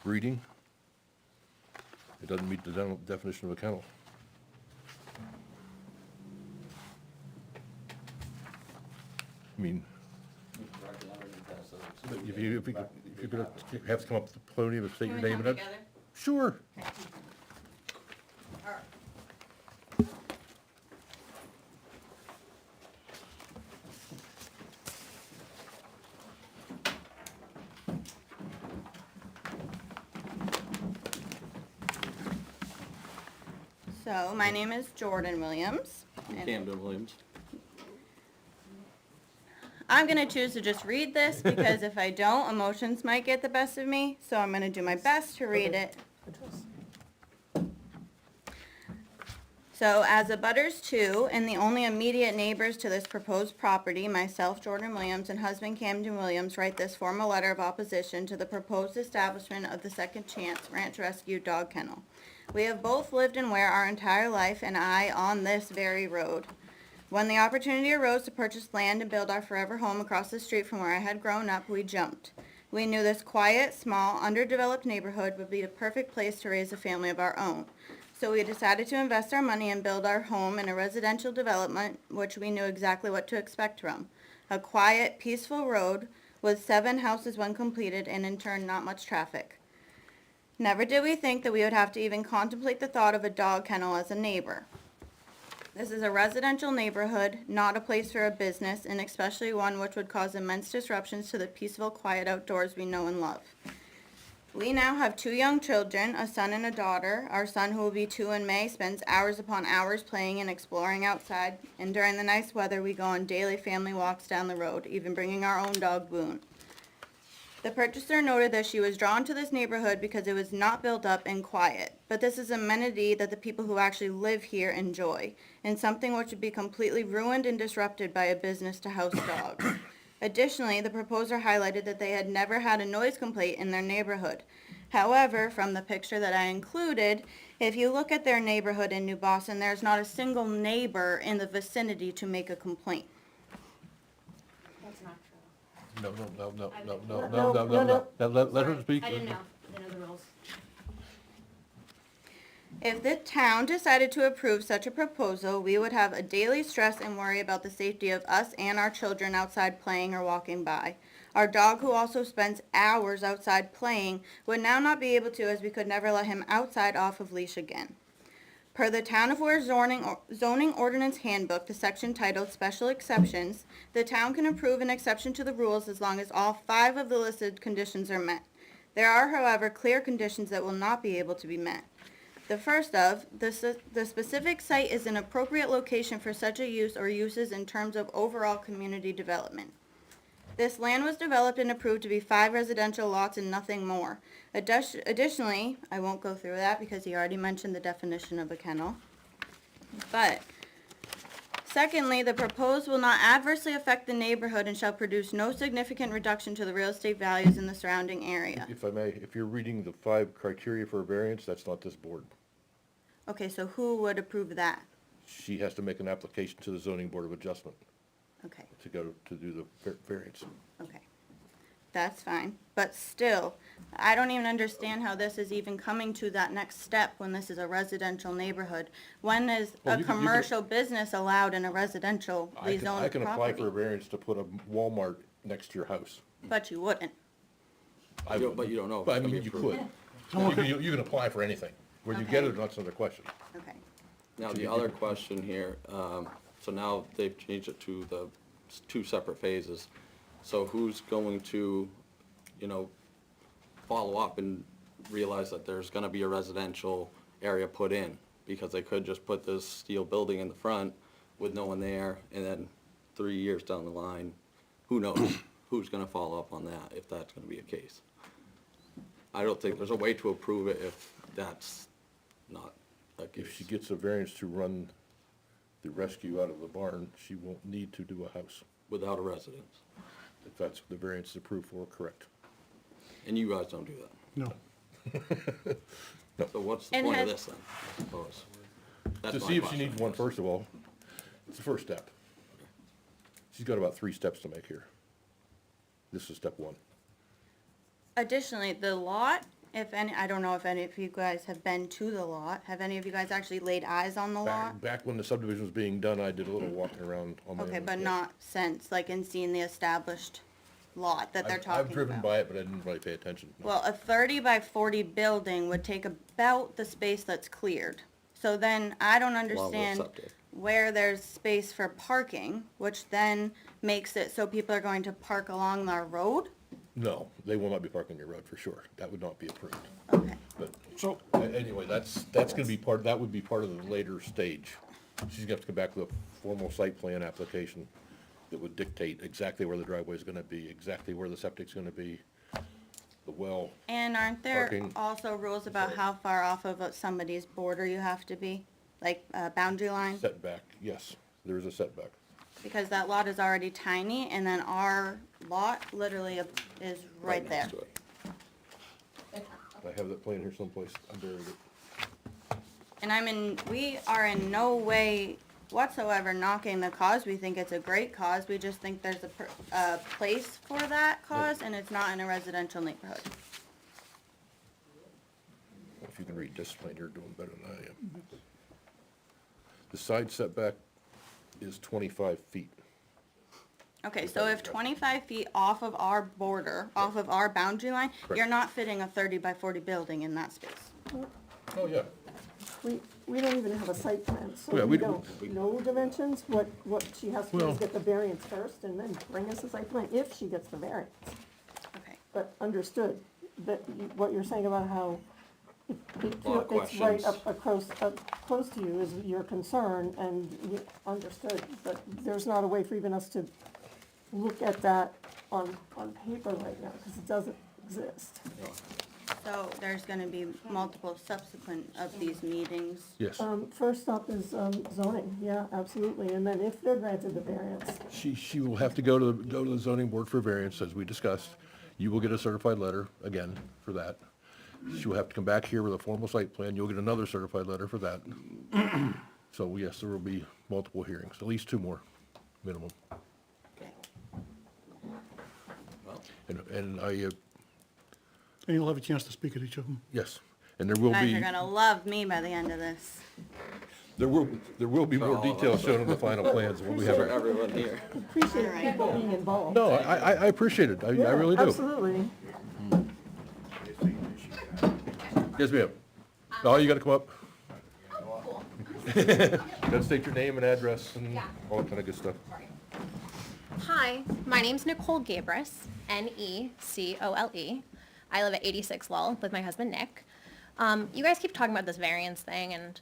breeding. It doesn't meet the definition of a kennel. I mean, if you're gonna have to come up to the podium and state your Can we name come and that. together? Sure. All right. So, my name is Jordan Williams. and Camden Williams. I'm gonna choose to just read this because if I don't, emotions might get the best of me, so I'm gonna do my best to read it. So, as abutters to, and the only immediate neighbors to this proposed property, myself, Jordan Williams, and husband Camden Williams, write this formal letter of opposition to the proposed establishment of the Second Chance Ranch Rescue Dog Kennel. We have both lived in Ware our entire life, and I on this very road. When the opportunity arose to purchase land and build our forever home across the street from where I had grown up, we jumped. We knew this quiet, small, underdeveloped neighborhood would be the perfect place to raise a family of our own. So we decided to invest our money and build our home in a residential development, which we knew exactly what to expect from. A quiet, peaceful road with 7 houses when completed, and in turn not much traffic. Never did we think that we would have to even contemplate the thought of a dog kennel as a neighbor. This is a residential neighborhood, not a place for a business, and especially one which would cause immense disruptions to the peaceful, quiet outdoors we know and love. We now have 2 young children, a son and a daughter. Our son, who will be 2 in May, spends hours upon hours playing and exploring outside, and during the nice weather, we go on daily family walks down the road, even bringing our own dog, Boone. The purchaser noted that she was drawn to this neighborhood because it was not built up and quiet, but this is an amenity that the people who actually live here enjoy, and something which would be completely ruined and disrupted by a business to house dogs. Additionally, the proposer highlighted that they had never had a noise complaint in their neighborhood. However, from the picture that I included, if you look at their neighborhood in New Boston, there's not a single neighbor in the vicinity to make a complaint. That's not true. No. Let her speak. I didn't know the rules. If the town decided to approve such a proposal, we would have a daily stress and worry about the safety of us and our children outside playing or walking by. Our dog, who also spends hours outside playing, would now not be able to, as we could never let him outside off of leash again. Per the Town of Ware zoning ordinance handbook, the section titled Special Exceptions, the town can approve an exception to the rules as long as all 5 of the listed conditions are met. There are, however, clear conditions that will not be able to be met. The first of, the specific site is an appropriate location for such a use or uses in terms of overall community development. This land was developed and approved to be 5 residential lots and nothing more. Additionally, I won't go through that because he already mentioned the definition of a kennel. But, secondly, the proposed will not adversely affect the neighborhood and shall produce no significant reduction to the real estate values in the surrounding area. If I may, if you're reading the 5 criteria for a variance, that's not this board. Okay, so who would approve that? She has to make an application to the zoning board of adjustment Okay. to go to do the variance. Okay, that's fine, but still, I don't even understand how this is even coming to that next step when this is a residential neighborhood. When is Well, a you can- commercial business allowed in a residential I rezoned property? can apply for a variance to put a Walmart next to your house. But you wouldn't. But you don't know. But I mean, you could. You can apply for anything. Where you get it, that's another question. Okay. Now, the other question here, so now they've changed it to the 2 separate phases. So who's going to, follow up and realize that there's gonna be a residential area put in? Because they could just put this steel building in the front with no one there, and then 3 years down the line, who knows who's gonna follow up on that, if that's gonna be a case. I don't think there's a way to approve it if that's not a case. If she gets a variance to run the rescue out of the barn, she won't need to do a house. Without a residence. If that's what the variance is approved for, correct. And you guys don't do that. No. So what's the And point of has- this then, I suppose? That's To my see if she question. needs one, first of all, it's the first step. She's got about 3 steps to make here. This is step 1. Additionally, the lot, if any, I don't know if any of you guys have been to the lot. Have any of you guys actually laid eyes on the lot? Back when the subdivision was being done, I did a little walking around on my own. Okay, but yes. not since, like in seeing the established lot that they're talking about? I've driven by it, but I didn't really pay attention. No. Well, a 30 by 40 building would take about the space that's cleared. So then I don't understand septic. where there's space for parking, which then makes it so people are going to park along our road? No, they will not be parking your road for sure. That would not be approved. Okay. But, So, anyway, that's gonna be that would be part of the later stage. She's gonna have to come back with a formal site plan application that would dictate exactly where the driveway is gonna be, exactly where the septic's gonna be, the well. And aren't there Parking. also rules about how far off of somebody's border you have to be? Like, boundary line? Setback, yes, there is a setback. Because that lot is already tiny, and then our lot literally is right there. next to it. I have that plan here someplace. I buried it. And we are in no way whatsoever knocking the cause. We think it's a great cause. We just think there's a place for that cause, and it's not in a residential neighborhood. If you can read this plan, you're doing better than I am. The side setback is 25 feet. Okay, so if 25 feet off of our border, off of our boundary line, you're not fitting a 30 by 40 building in that space. Oh, yeah. We don't even have a site plan, so Yeah, we we- don't know dimensions. What she has to do Well- is get the variance first and then bring us a site plan if she gets the variance. Okay. But understood, that what you're saying about how Lot of it's right questions. up close to you is your concern, and we understood, but there's not a way for even us to look at that on paper right now, because it doesn't exist. So there's gonna be multiple subsequent of these meetings. Yes. First up is zoning, yeah, absolutely, and then if they're granted the variance, She will have to go to the zoning board for variance, as we discussed. You will get a certified letter, again, for that. She will have to come back here with a formal site plan. You'll get another certified letter for that. So, yes, there will be multiple hearings, at least 2 more, minimum. Okay. And I, And you'll have a chance to speak at each of them. yes, and there will You guys be, are gonna love me by the end of this. there will be For more all of details us. shown in the final plans when we have For it. everyone here. appreciate Alright. people being involved. No, I appreciate it. I Yeah, really do. Absolutely. Yes, ma'am. Oh, you gotta come up. Gotta state your name and address and all that kind of good stuff. Hi, my name's Nicole Gabris, Necole. I live at 86 Lull with my husband Nick. You guys keep talking about this variance thing, and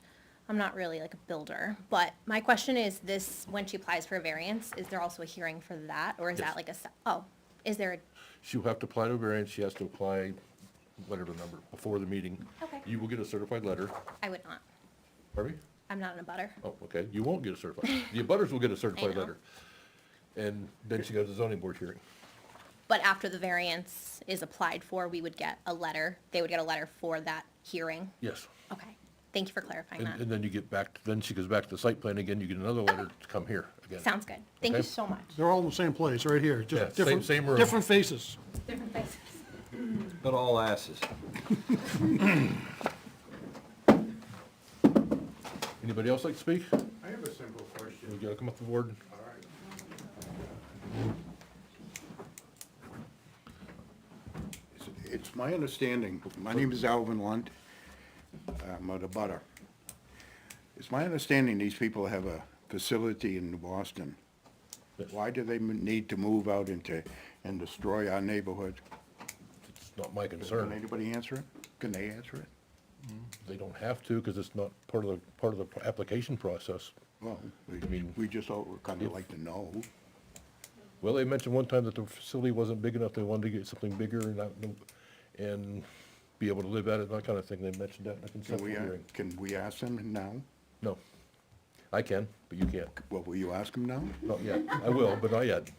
I'm not really like a builder, but my question is this, when she applies for a variance, is there also a hearing for that, or is Yes. that like is there a, She'll have to apply to a variance. She has to apply, whatever number, before the meeting. Okay. You will get a certified letter. I would not. Pardon me? I'm not in a butter. Oh, okay. You won't get a certified. The abutters will get a certified know. letter. And then she goes to zoning board hearing. But after the variance is applied for, we would get a letter, they would get a letter for that hearing? Yes. Okay, thank you for clarifying that. And then you get back, then she goes back to the site plan again. You get another letter to come here again. Sounds good. Thank you Okay. so much. They're all in the same place, right here, Yeah, just different, same room. different faces. Different faces. But all asses. Anybody else like to speak? I have a simple question. You gotta come up to the board. All right. It's my understanding, my name is Alvin Lunt, I'm at a butter. It's my understanding these people have a facility in Boston. Yes. Why do they need to move out and destroy our neighborhood? It's not my Can concern. anybody answer it? Can they answer it? They don't have to, because it's not part of the application process. Well, mean, we just all kind of like to know. Well, they mentioned one time that the facility wasn't big enough, they wanted to get something bigger and be able to live at it, that kind of thing. They mentioned that in the conceptual hearing. Can we ask them now? No. I can, but you can't. Well, will you ask them now? Not yet. I will, but not yet.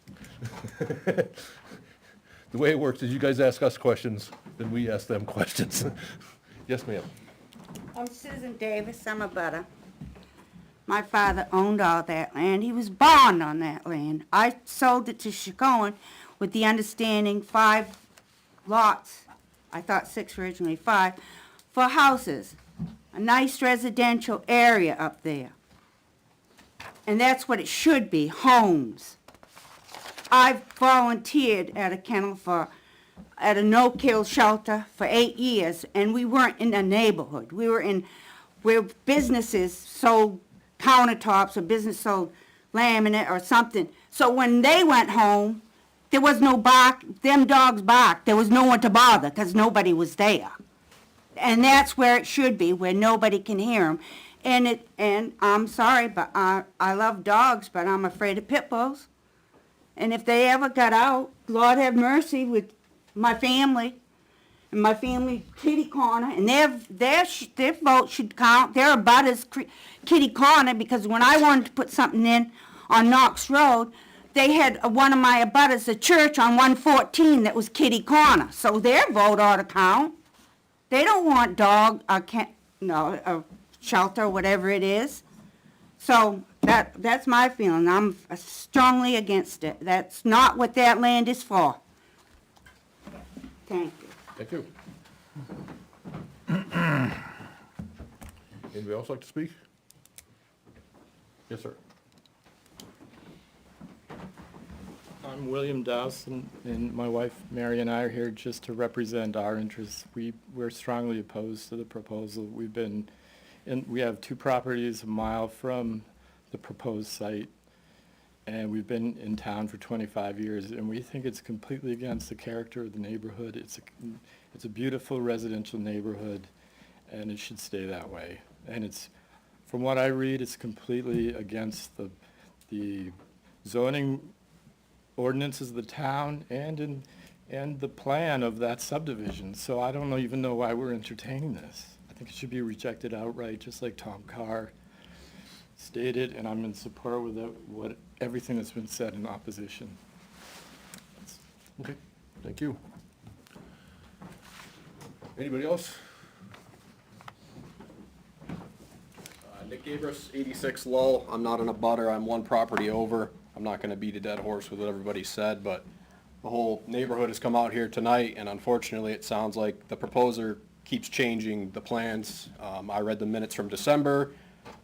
The way it works is you guys ask us questions, then we ask them questions. Yes, ma'am. I'm Susan Davis, I'm a butter. My father owned all that land. He was born on that land. I sold it to Chicoine with the understanding 5 lots, I thought 6 originally, 5, for houses. A nice residential area up there. And that's what it should be, homes. I've volunteered at a kennel at a no-kill shelter for 8 years, and we weren't in a neighborhood. We were in where businesses sold countertops or business sold laminate or something. So when they went home, there was no bark, them dogs barked. There was no one to bother because nobody was there. And that's where it should be, where nobody can hear them. And I'm sorry, but I love dogs, but I'm afraid of pit bulls. And if they ever got out, Lord have mercy with my family, and my family kitty corner, and their vote should count. They're about as kitty corner, because when I wanted to put something in on Knox Road, they had one of my abutters, a church on 114 that was kitty corner, so their vote ought to count. They don't want shelter, whatever it is. So that's my feeling. I'm strongly against it. That's not what that land is for. Thank you. Thank you. Anybody else like to speak? Yes, sir. I'm William Dawson, and my wife Mary and I are here just to represent our interests. We're strongly opposed to the proposal. We have 2 properties a mile from the proposed site, and we've been in town for 25 years, and we think it's completely against the character of the neighborhood. It's a beautiful residential neighborhood, and it should stay that way. And from what I read, it's completely against the zoning ordinances of the town and the plan of that subdivision. So I don't even know why we're entertaining this. I think it should be rejected outright, just like Tom Carr stated, and I'm in support with everything that's been said in opposition. Okay, thank you. Anybody else? Nick Gabris, 86 Lowell. I'm not in a butter. I'm one property over. I'm not going to beat a dead horse with what everybody said, but the whole neighborhood has come out here tonight, and unfortunately, it sounds like the proposer keeps changing the plans. I read the minutes from December.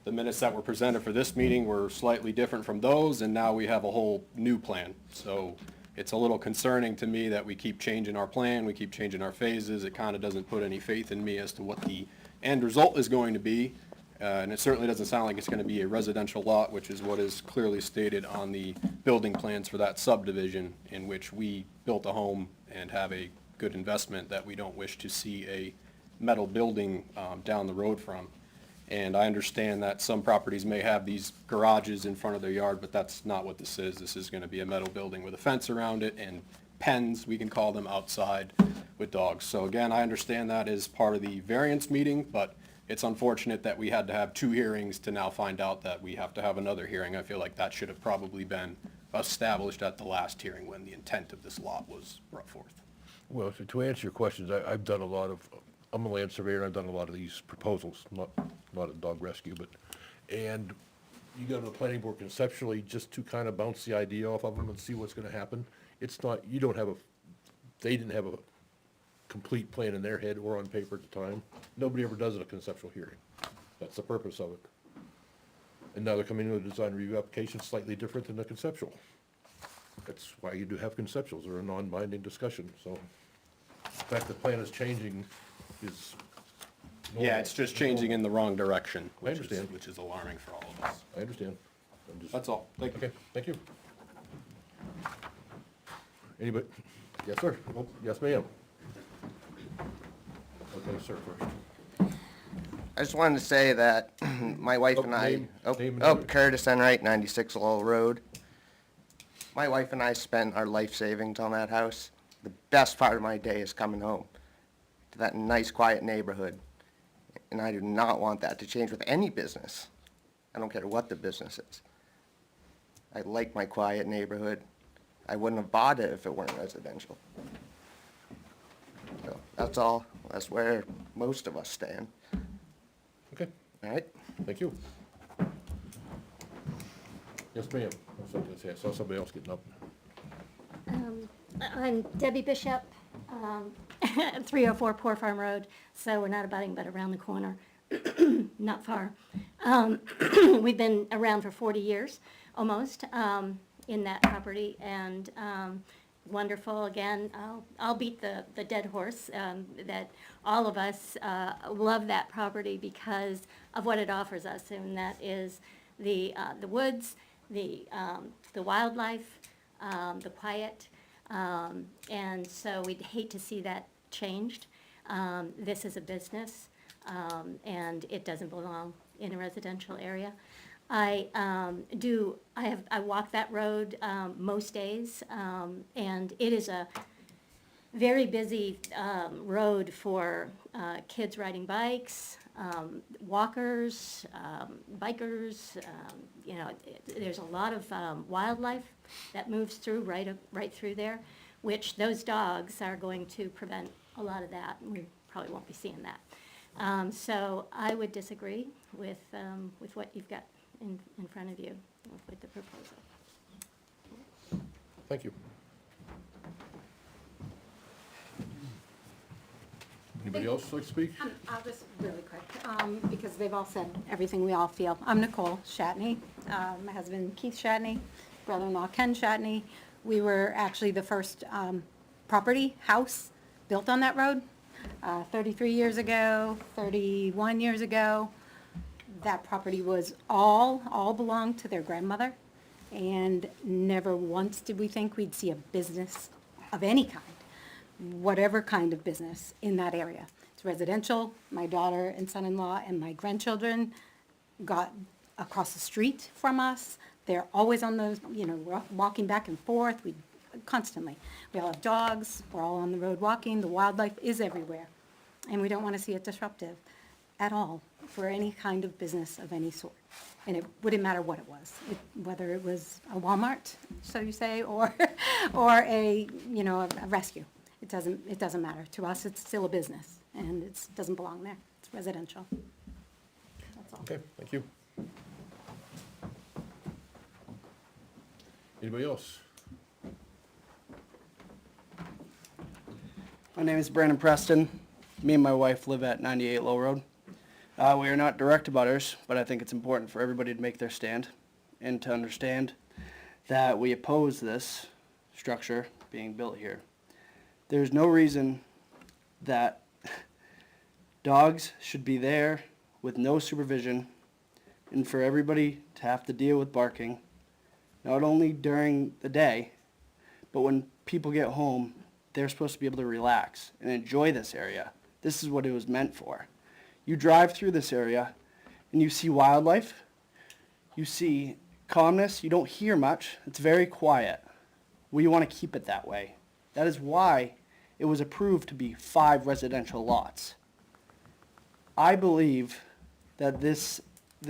The minutes that were presented for this meeting were slightly different from those, and now we have a whole new plan. So it's a little concerning to me that we keep changing our plan, we keep changing our phases. It kind of doesn't put any faith in me as to what the end result is going to be. And it certainly doesn't sound like it's going to be a residential lot, which is what is clearly stated on the building plans for that subdivision, in which we built a home and have a good investment that we don't wish to see a metal building down the road from. And I understand that some properties may have these garages in front of their yard, but that's not what this is. This is going to be a metal building with a fence around it and pens, we can call them, outside with dogs. So again, I understand that is part of the variance meeting, but it's unfortunate that we had to have 2 hearings to now find out that we have to have another hearing. I feel like that should have probably been established at the last hearing when the intent of this lot was brought forth. Well, to answer your questions, I've done a lot of, I'm a land surveyor, and I've done a lot of these proposals, not a dog rescue, and you go to the planning board conceptually just to kind of bounce the idea off of them and see what's gonna happen. It's not, they didn't have a complete plan in their head or on paper at the time. Nobody ever does at a conceptual hearing. That's the purpose of it. And now they're coming into a design review application slightly different than the conceptual. That's why you do have conceptuals, they're a non-binding discussion, so the fact the plan is changing is normal. Yeah, it's just changing in the wrong direction. I understand. Which is alarming for all of us. I understand. That's all. Thank you. Okay, thank you. Anybody? Yes, sir. Oh, yes, ma'am. Okay, sir, first. I just wanted to say that my wife and I, name and oh, number. Curtis Enright, 96 Lowell Road. My wife and I spent our life savings on that house. The best part of my day is coming home to that nice, quiet neighborhood. And I do not want that to change with any business. I don't care what the business is. I like my quiet neighborhood. I wouldn't have bought it if it weren't residential. So that's all. That's where most of us stand. Okay, All right? thank you. Yes, ma'am. I saw somebody else getting up. I'm Debbie Bishop, 304 Poor Farm Road, so we're not abutting but around the corner, not far. We've been around for 40 years, almost, in that property, and wonderful. Again, I'll beat the dead horse, that all of us love that property because of what it offers us, and that is the woods, the wildlife, the quiet, and so we'd hate to see that changed. This is a business, and it doesn't belong in a residential area. I walk that road most days, and it is a very busy road for kids riding bikes, walkers, bikers. There's a lot of wildlife that moves through right through there, which those dogs are going to prevent a lot of that. We probably won't be seeing that. So I would disagree with what you've got in front of you with the proposal. Thank you. Anybody else like to speak? I'll just really quick, because they've all said everything we all feel. I'm Nicole Shatney, my husband Keith Shatney, brother-in-law Ken Shatney. We were actually the first house built on that road 33 years ago, 31 years ago. That property was all belonged to their grandmother, and never once did we think we'd see a business of any kind, whatever kind of business in that area. It's residential. My daughter and son-in-law and my grandchildren got across the street from us. They're always on those, walking back and forth. We constantly. We all have dogs. We're all on the road walking. The wildlife is everywhere. And we don't want to see it disruptive at all for any kind of business of any sort. And it wouldn't matter what it was, whether it was a Walmart, so you say, or a rescue. It doesn't matter. To us, it's still a business, and it doesn't belong there. It's residential. That's all. Okay, thank you. Anybody else? My name is Brandon Preston. Me and my wife live at 98 Low Road. We are not direct abutters, but I think it's important for everybody to make their stand and to understand that we oppose this structure being built here. There's no reason that dogs should be there with no supervision and for everybody to have to deal with barking, not only during the day, but when people get home, they're supposed to be able to relax and enjoy this area. This is what it was meant for. You drive through this area and you see wildlife, you see calmness, you don't hear much, it's very quiet. We want to keep it that way. That is why it was approved to be 5 residential lots. I believe that this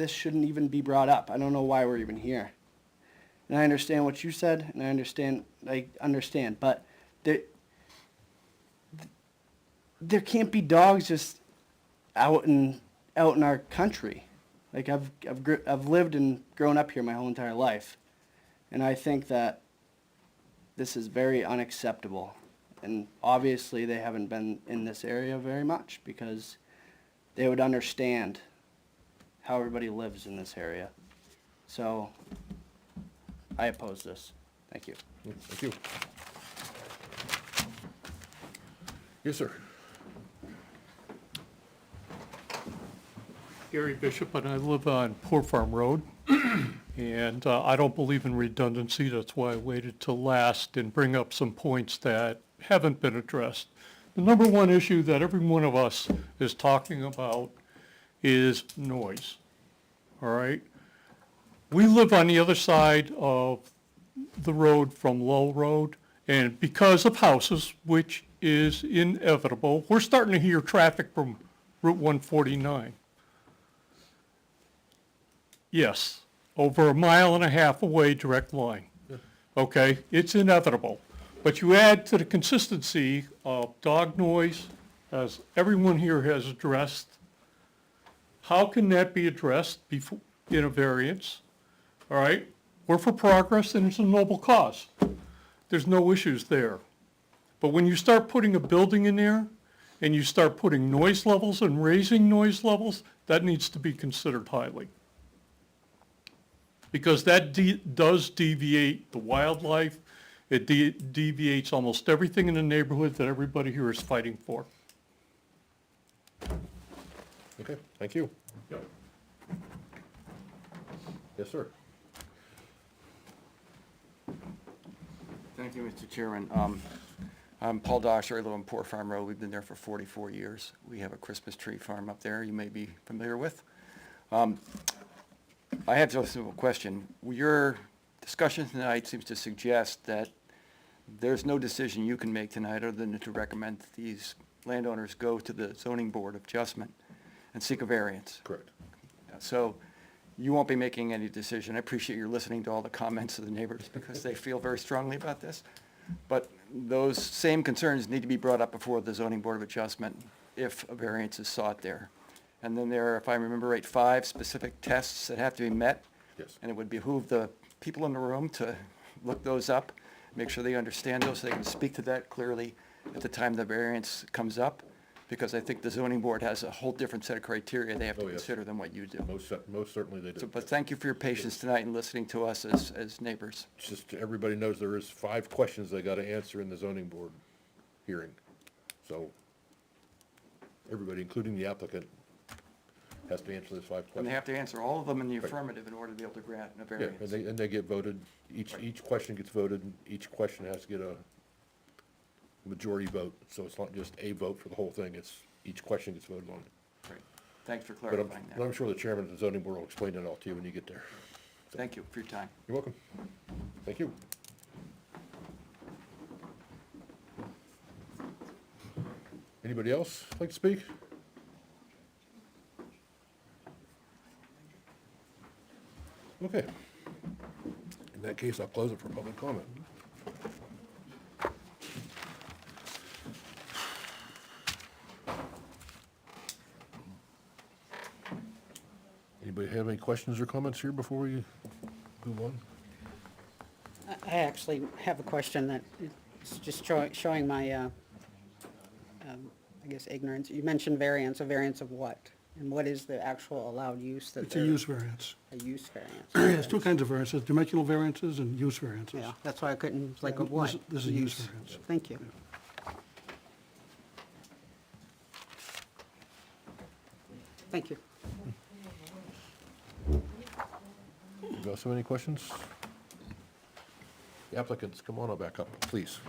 shouldn't even be brought up. I don't know why we're even here. And I understand what you said, and I understand, but there can't be dogs just out in our country. Like I've lived and grown up here my whole entire life, and I think that this is very unacceptable. And obviously they haven't been in this area very much because they would understand how everybody lives in this area. So I oppose this. Thank you. Thank you. Yes, sir. Gary Bishop, and I live on Poor Farm Road. And I don't believe in redundancy. That's why I waited till last and bring up some points that haven't been addressed. The number one issue that every one of us is talking about is noise. All right? We live on the other side of the road from Low Road, and because of houses, which is inevitable, we're starting to hear traffic from Route 149. Yes, over 1.5 miles away, direct line. Okay, it's inevitable. But you add to the consistency of dog noise, as everyone here has addressed. How can that be addressed before, in a variance? All right, we're for progress and it's a noble cause. There's no issues there. But when you start putting a building in there and you start putting noise levels and raising noise levels, that needs to be considered highly. Because that does deviate the wildlife, it deviates almost everything in the neighborhood that everybody here is fighting for. Okay, thank you. Yep. Yes, sir. Thank you, Mr. Chairman. I'm Paul Dosher. I live on Poor Farm Road. We've been there for 44 years. We have a Christmas tree farm up there you may be familiar with. I have just a simple question. Your discussion tonight seems to suggest that there's no decision you can make tonight other than to recommend that these landowners go to the zoning board of adjustment and seek a variance. Correct. So you won't be making any decision. I appreciate you're listening to all the comments of the neighbors because they feel very strongly about this. But those same concerns need to be brought up before the zoning board of adjustment if a variance is sought there. And then there are, if I remember right, 5 specific tests that have to be met. Yes. And it would behoove the people in the room to look those up, make sure they understand those, so they can speak to that clearly at the time the variance comes up, because I think the zoning board has a whole different set of criteria they have to Oh, yes. consider than what you do. Most certainly they do. So, but thank you for your patience tonight and listening to us as neighbors. It's just, everybody knows there is 5 questions they gotta answer in the zoning board hearing. So, everybody, including the applicant, has to answer those 5 questions. And they have to answer all of them in the Right. affirmative in order to be able to grant a Yeah, variance. and they get voted, each question gets voted, and each question has to get a majority vote, so it's not just a vote for the whole thing, it's, each question gets voted on. Great. Thanks for But clarifying I'm that. sure the chairman of the zoning board will explain it all to you when you get there. Thank you for your time. You're welcome. Thank you. Anybody else like to speak? Okay. In that case, I'll close it for public comment. Anybody have any questions or comments here before we move on? I actually have a question that is just showing my, I guess, ignorance. You mentioned variance, a variance of what? And what is the actual allowed use that It's a they're- use variance. A use variance. There's 2 kinds of variances, dimensional variances and use variances. Yeah, that's why I couldn't, like, Yeah, of what? this is a use variance. Thank you. Thank you. You also have any questions? The applicants, come on back up, please.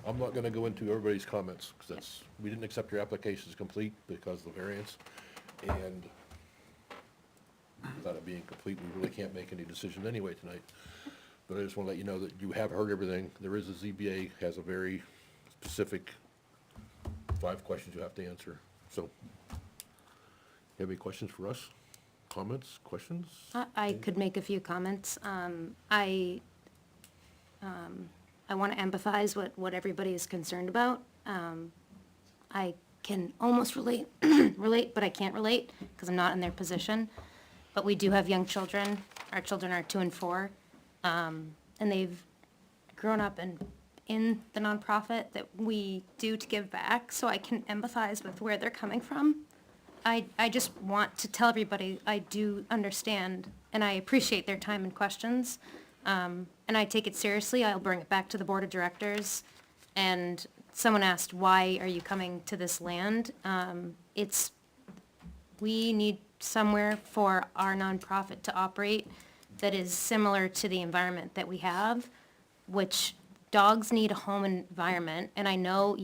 I'm not gonna go into everybody's comments, because that's, we didn't accept your application as complete because of the variance, and without it being complete, we really can't make any decision anyway tonight. But I just wanna let you know that you have heard everything. There is a ZBA, has a very specific 5 questions you have to answer, so. You have any questions for us? Comments, questions? I could make a few comments. I want to empathize what everybody is concerned about. I can almost relate, but I can't relate because I'm not in their position. But we do have young children. Our children are 2 and 4. And they've grown up in the nonprofit that we do to give back, so I can empathize with where they're coming from. I just want to tell everybody I do understand and I appreciate their time and questions. And I take it seriously. I'll bring it back to the board of directors. And someone asked, why are you coming to this land? We need somewhere for our nonprofit to operate that is similar to the environment that we have, which dogs need a home environment. And I know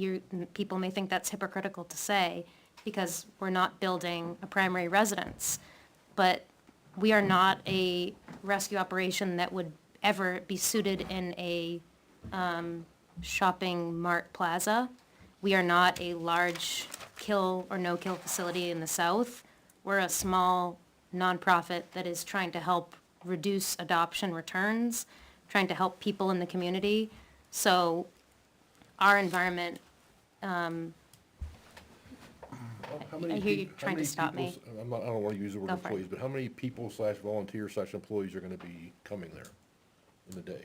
people may think that's hypocritical to say, because we're not building a primary residence. But we are not a rescue operation that would ever be suited in a shopping mart plaza. We are not a large kill or no-kill facility in the south. We're a small nonprofit that is trying to help reduce adoption returns, trying to help people in the community. So our environment, I hear you trying to stop me. I don't want to use the word Go for it. employees, but how many people / volunteers / employees are going to be coming there in the day?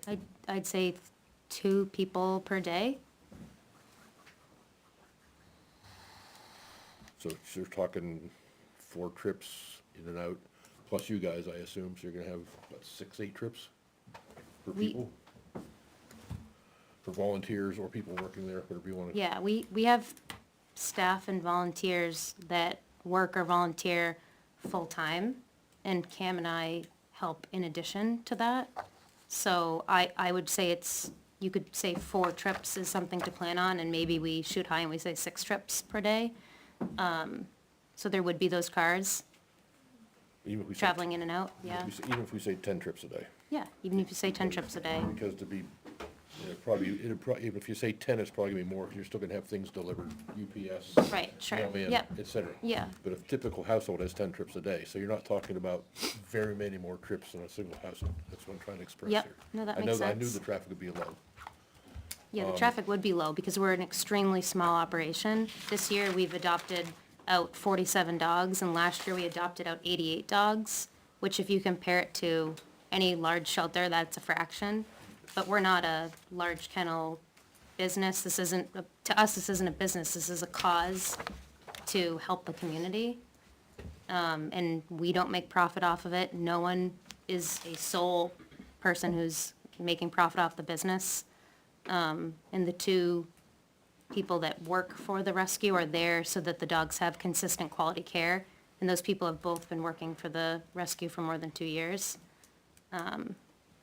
I'd say 2 people per day. So you're talking 4 trips in and out, plus you guys, I assume, so you're going to have, what, 6, 8 trips for We- people? For volunteers or people working there, whatever you want to. Yeah, we have staff and volunteers that work or volunteer full-time, and Cam and I help in addition to that. So I would say you could say 4 trips is something to plan on, and maybe we shoot high and we say 6 trips per day. So there would be those cars Even if we say- traveling in and out, yeah. Even if we say 10 trips a day, Yeah, even if you say 10 trips a day. because to be, Even if you say 10, it's probably gonna be more, because you're still gonna have things delivered, UPS. Right, sure, mailman, yep. et cetera. Yeah. But a typical household has 10 trips a day, so you're not talking about very many more trips than a single household. That's what I'm trying to express Yep. here. No, that I makes know- I knew sense. the traffic would be low. Yeah, the traffic would be low because we're an extremely small operation. This year, we've adopted out 47 dogs, and last year we adopted out 88 dogs, which if you compare it to any large shelter, that's a fraction. But we're not a large kennel business. This isn't, to us, this isn't a business. This is a cause to help the community. And we don't make profit off of it. No one is a sole person who's making profit off the business. And the two people that work for the rescue are there so that the dogs have consistent quality care. And those people have both been working for the rescue for more than 2 years.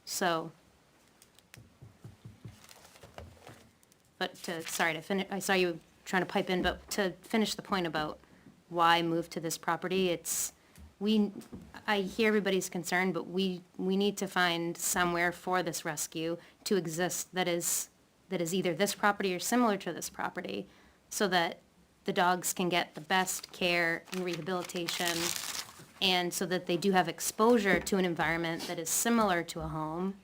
So, but sorry to finish, I saw you trying to pipe in, but to finish the point about why move to this property, I hear everybody's concern, but we need to find somewhere for this rescue to exist that is either this property or similar to this property, so that the dogs can get the best care and rehabilitation, and so that they do have exposure to an environment that is similar to a home,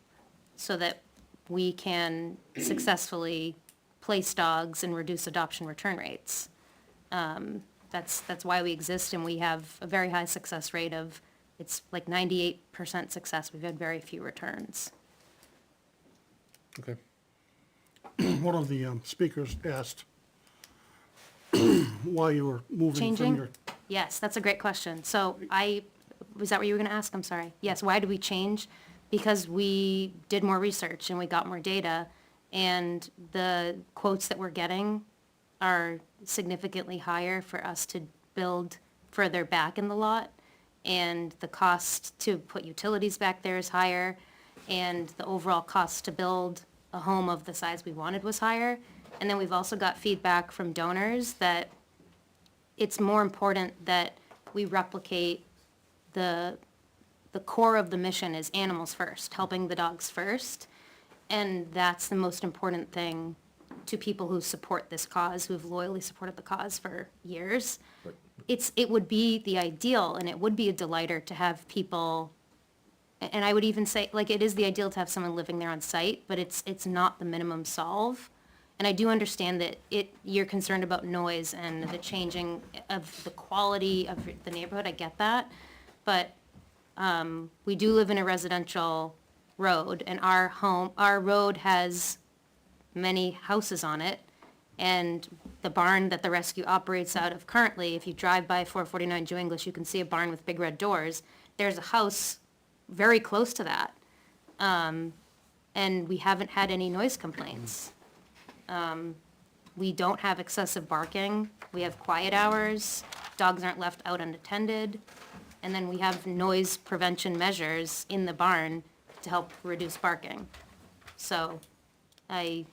so that we can successfully place dogs and reduce adoption return rates. That's why we exist, and we have a very high success rate of, it's like 98% success. We've had very few returns. Okay. One of the speakers asked why you were moving from your... Changing? Yes, that's a great question. So was that what you were gonna ask? I'm sorry. Yes, why did we change? Because we did more research and we got more data, and the quotes that we're getting are significantly higher for us to build further back in the lot, and the cost to put utilities back there is higher, and the overall cost to build a home of the size we wanted was higher. And then we've also got feedback from donors that it's more important that we replicate the core of the mission is animals first, helping the dogs first. And that's the most important thing to people who support this cause, who've loyally supported the cause for years. Right. It would be the ideal, and it would be a delighter to have people, and I would even say, like, it is the ideal to have someone living there on site, but it's not the minimum solve. And I do understand that you're concerned about noise and the changing of the quality of the neighborhood, I get that. But we do live in a residential road, and our road has many houses on it. And the barn that the rescue operates out of currently, if you drive by 449 New English, you can see a barn with big red doors. There's a house very close to that. And we haven't had any noise complaints. We don't have excessive barking. We have quiet hours. Dogs aren't left out unattended. And then we have noise prevention measures in the barn to help reduce barking. So I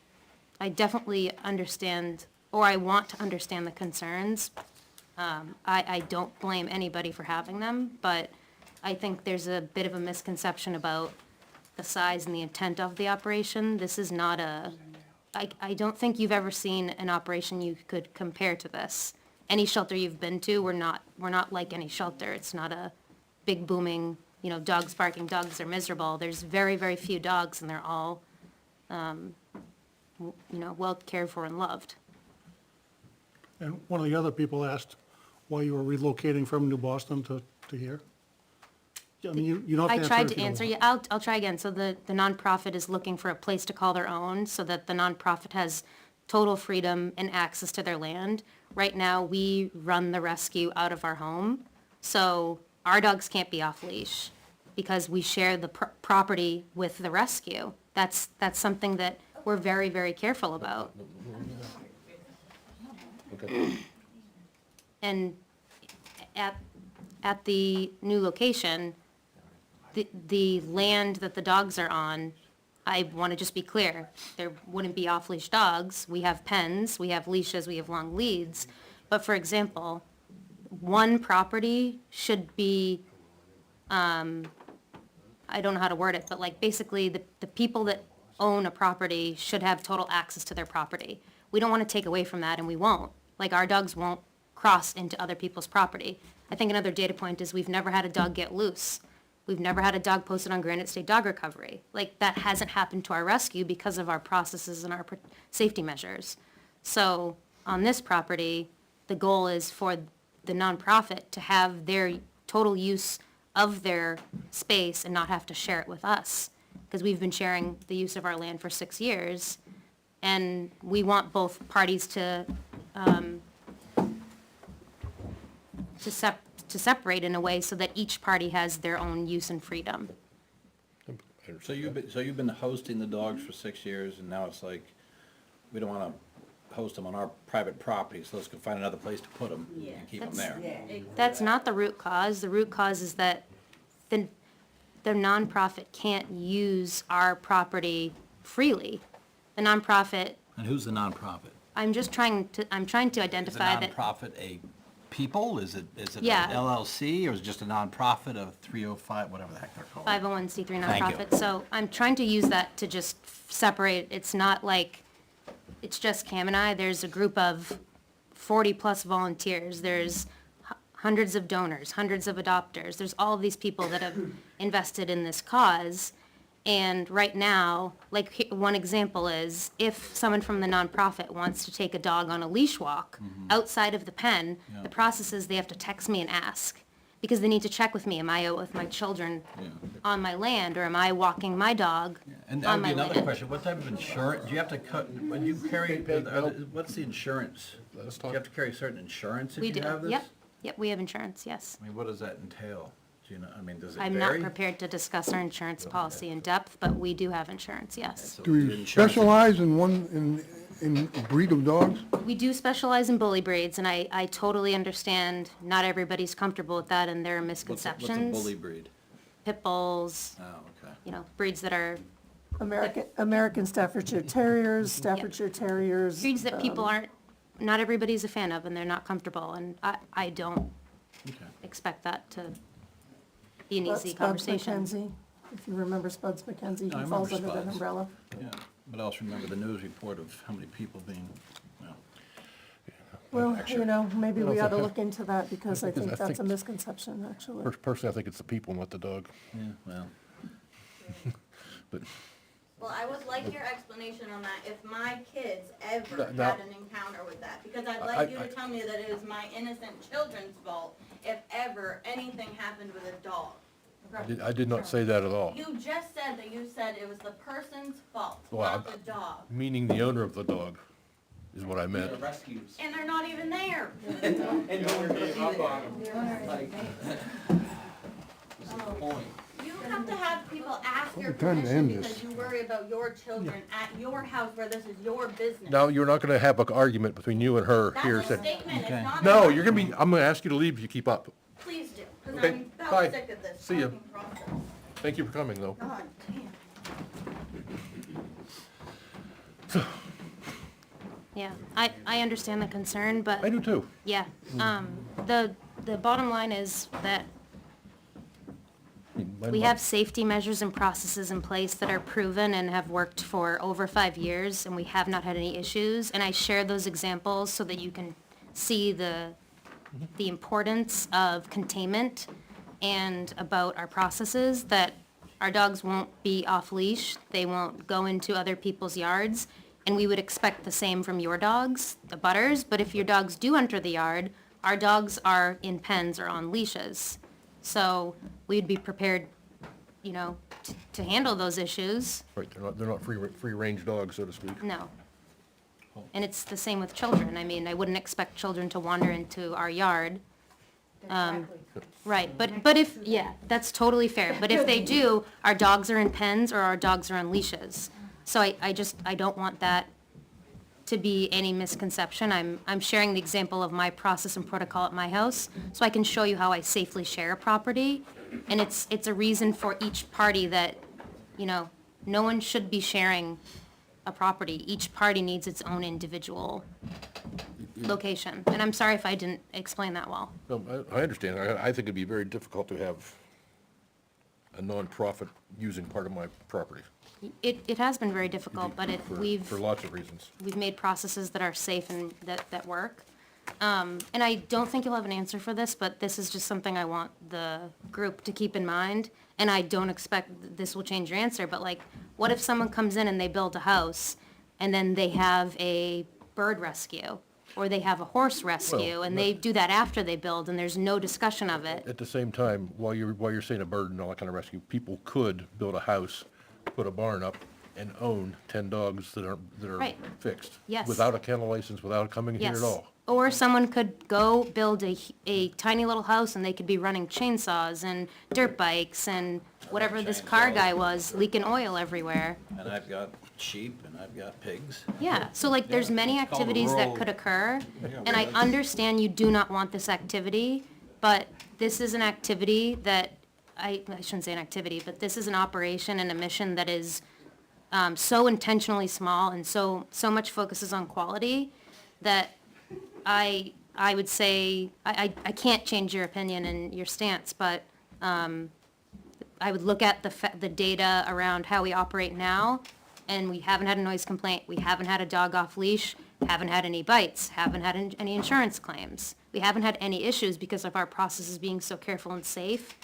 definitely understand, or I want to understand the concerns. I don't blame anybody for having them, but I think there's a bit of a misconception about the size and the intent of the operation. This is not I don't think you've ever seen an operation you could compare to this. Any shelter you've been to, we're not like any shelter. It's not a big booming, dogs barking, dogs are miserable. There's very, very few dogs, and they're all, well cared for and loved. And one of the other people asked why you were relocating from New Boston to here? I mean, you don't have to answer I tried if to you don't answer, want. yeah, I'll try again. So the nonprofit is looking for a place to call their own, so that the nonprofit has total freedom and access to their land. Right now, we run the rescue out of our home, so our dogs can't be off leash because we share the property with the rescue. That's something that we're very, very careful about. Okay. And at the new location, the land that the dogs are on, I want to just be clear, there wouldn't be off-leash dogs. We have pens, we have leashes, we have long leads. But for example, one property should be, I don't know how to word it, but like basically the people that own a property should have total access to their property. We don't want to take away from that, and we won't. Like, our dogs won't cross into other people's property. I think another data point is we've never had a dog get loose. We've never had a dog posted on Granite State Dog Recovery. Like, that hasn't happened to our rescue because of our processes and our safety measures. So, on this property, the goal is for the nonprofit to have their total use of their space and not have to share it with us. Because we've been sharing the use of our land for 6 years, and we want both parties to separate in a way so that each party has their own use and freedom. So you've been hosting the dogs for 6 years, and now it's like, we don't wanna host them on our private property, so let's go find another place to put them and keep them there. That's not the root cause. The root cause is that the nonprofit can't use our property freely. The nonprofit, And who's the nonprofit? I'm trying to Is the identify that. nonprofit a people? Is it a Yeah. LLC, or is it just a nonprofit of 305, whatever the heck they're called? 501c3 Thank you. nonprofit. So I'm trying to use that to just separate. It's not like, it's just Cam and I. There's a group of 40-plus volunteers. There's hundreds of donors, hundreds of adopters. There's all of these people that have invested in this cause. And right now, like, one example is, if someone from the nonprofit wants to take a dog on a leash walk outside of the pen, Yeah. the process is they have to text me and ask, because they need to check with me, am I out with my children on my land, or am I walking my dog And that on would my be another land? question, what type of insurance, do you have to cut, when you carry, what's the insurance? Do you have to carry certain insurance if We you do, have this? yep, we have insurance, yes. I mean, what does that entail? Do you know, I mean, does it I'm not vary? prepared to discuss our insurance policy in depth, but we do have insurance, yes. So Do we insurance- specialize in one, in breed of dogs? We do specialize in bully breeds, and I totally understand not everybody's comfortable with that, and there are What's misconceptions. a bully breed? Pit bulls, Oh, okay. you know, breeds that are, American Staffordshire Terriers, Staffordshire Terriers. breeds that people aren't, not everybody's a fan of, and they're not comfortable, and I don't Okay. expect that to be an That's easy Spuds conversation. McKenzie. If you remember Spuds McKenzie, I he falls remember under that Spuds. umbrella. Yeah, but I also remember the news report of how many people being, well, Well, Actually, maybe I don't we ought to think- look into that, because I Because think I that's a think- misconception, actually. Personally, I think it's the people, not the dog. yeah, well. But Well, I would like your explanation on that, if my kids ever Now- had an encounter with that, because I'd I- like you I- to tell me that it is my innocent children's fault if ever anything happened with a dog. I did not say that at all, You just said that you said it was the person's fault, Well, not the dog, meaning the owner of the dog is what I meant. and they're not even there. You have to have people ask your Time to permission end this. because you worry about your children at your house where this is your business. Now, you're not gonna have an argument between you and her here. That's a saying- statement, it's Okay. not. No, a- you're gonna be, I'm gonna ask you to leave if you keep up. Please do, because Okay, I'm bye. about sick of this See ya. fucking process. Thank you for coming, though. God damn. Yeah, I understand the concern, but. I do too. Yeah, the bottom line is that we have safety measures and processes in place that are proven and have worked for over 5 years, and we have not had any issues. And I share those examples so that you can see the importance of containment and about our processes, that our dogs won't be off leash, they won't go into other people's yards, and we would expect the same from your dogs, the butters, but if your dogs do enter the yard, our dogs are in pens or on leashes. So we'd be prepared, you know, to handle those issues, Right, they're not free-range dogs, so to speak. no. And it's the same with children. I mean, I wouldn't expect children to wander into our yard. Right, but if, yeah, that's totally fair. But if they do, our dogs are in pens or our dogs are on leashes. So I don't want that to be any misconception. I'm sharing the example of my process and protocol at my house, so I can show you how I safely share a property. And it's a reason for each party that, you know, no one should be sharing a property. Each party needs its own individual location. And I'm sorry if I didn't explain that well. No, I understand. I think it'd be very difficult to have a nonprofit using part of my property. It has been very difficult, but For lots of reasons. we've made processes that are safe and that work. And I don't think you'll have an answer for this, but this is just something I want the group to keep in mind. And I don't expect this will change your answer, but like, what if someone comes in and they build a house and then they have a bird rescue? Or they have a horse rescue, and they do that after they build, and there's no discussion of it. At the same time, while you're saying a bird and all that kind of rescue, people could build a house, put a barn up, and own 10 dogs that are Right. fixed. Yes. Without a kennel license, without coming here at Yes. all. Or someone could go build a tiny little house and they could be running chainsaws and dirt bikes and whatever this car guy was, leaking oil everywhere. And I've got sheep and I've got pigs. Yeah, so like, there's many it's called a activities that rural- could occur, Yeah, and I right. understand you do not want this activity, but this is an activity that, I shouldn't say an activity, but this is an operation and a mission that is so intentionally small and so much focuses on quality that I would say, I can't change your opinion and your stance, but I would look at the data around how we operate now, and we haven't had a noise complaint, we haven't had a dog off leash, haven't had any bites, haven't had any insurance claims. We haven't had any issues because of our processes being so careful and safe,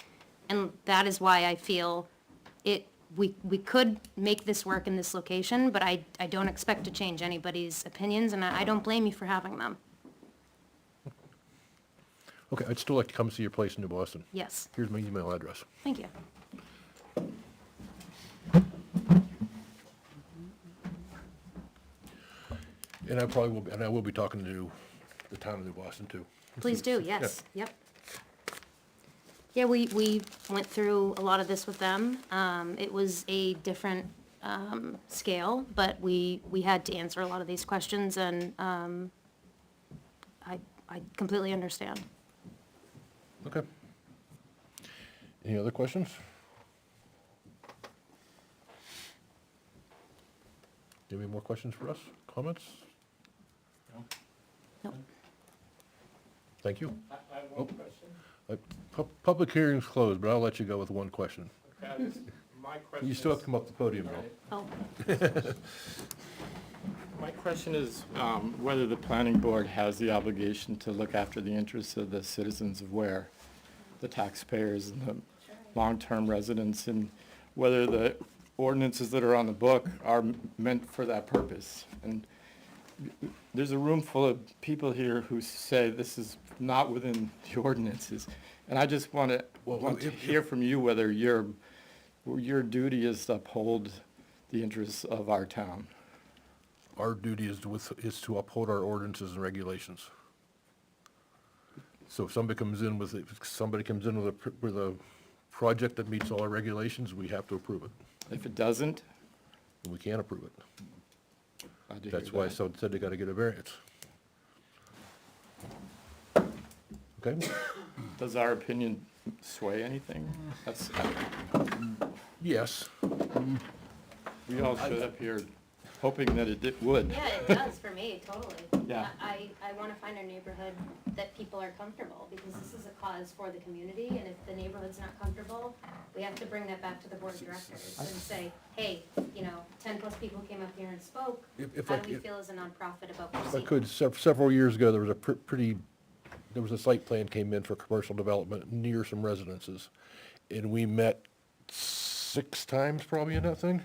and that is why I feel we could make this work in this location, but I don't expect to change anybody's opinions, and I don't blame you for having them. Okay, I'd still like to come see your place in New Boston. Yes, Here's my email address. thank you. And I will be talking to the town of New Boston too. Please do, yes, yep. Yeah, we went through a lot of this with them. It was a different scale, but we had to answer a lot of these questions, and I completely understand. Okay. Any other questions? Do you have any more questions for us? Comments? No. Thank you. I have one question. Public hearing's closed, but I'll let you go with one question. My question You still have is- to come up to the podium, though. Oh, My question is whether the planning board has the obligation to look after the interests of the citizens of Ware, the taxpayers and the long-term residents, and whether the ordinances that are on the book are meant for that purpose. And there's a room full of people here who say this is not within the ordinances. And I just want to hear from you whether your duty is to uphold the interests of our town. Our duty is to uphold our ordinances and regulations. So if somebody comes in with a project that meets all our regulations, we have to approve it. If it doesn't, And we can't approve it. I do That's hear why I that. said they gotta get a variance. Okay? Does our opinion sway anything? That's, Yes. we all stood up here hoping that it would. yeah, it does for me, totally. Yeah. I want to find a neighborhood that people are comfortable, because this is a cause for the community, and if the neighborhood's not comfortable, we have to bring that back to the board of directors and say, hey, 10 plus people came up here and spoke, If how I- do we if- feel as a nonprofit about If I proceeding? could, several years ago, there was a site plan came in for commercial development near some residences. And we met 6 times probably in that thing.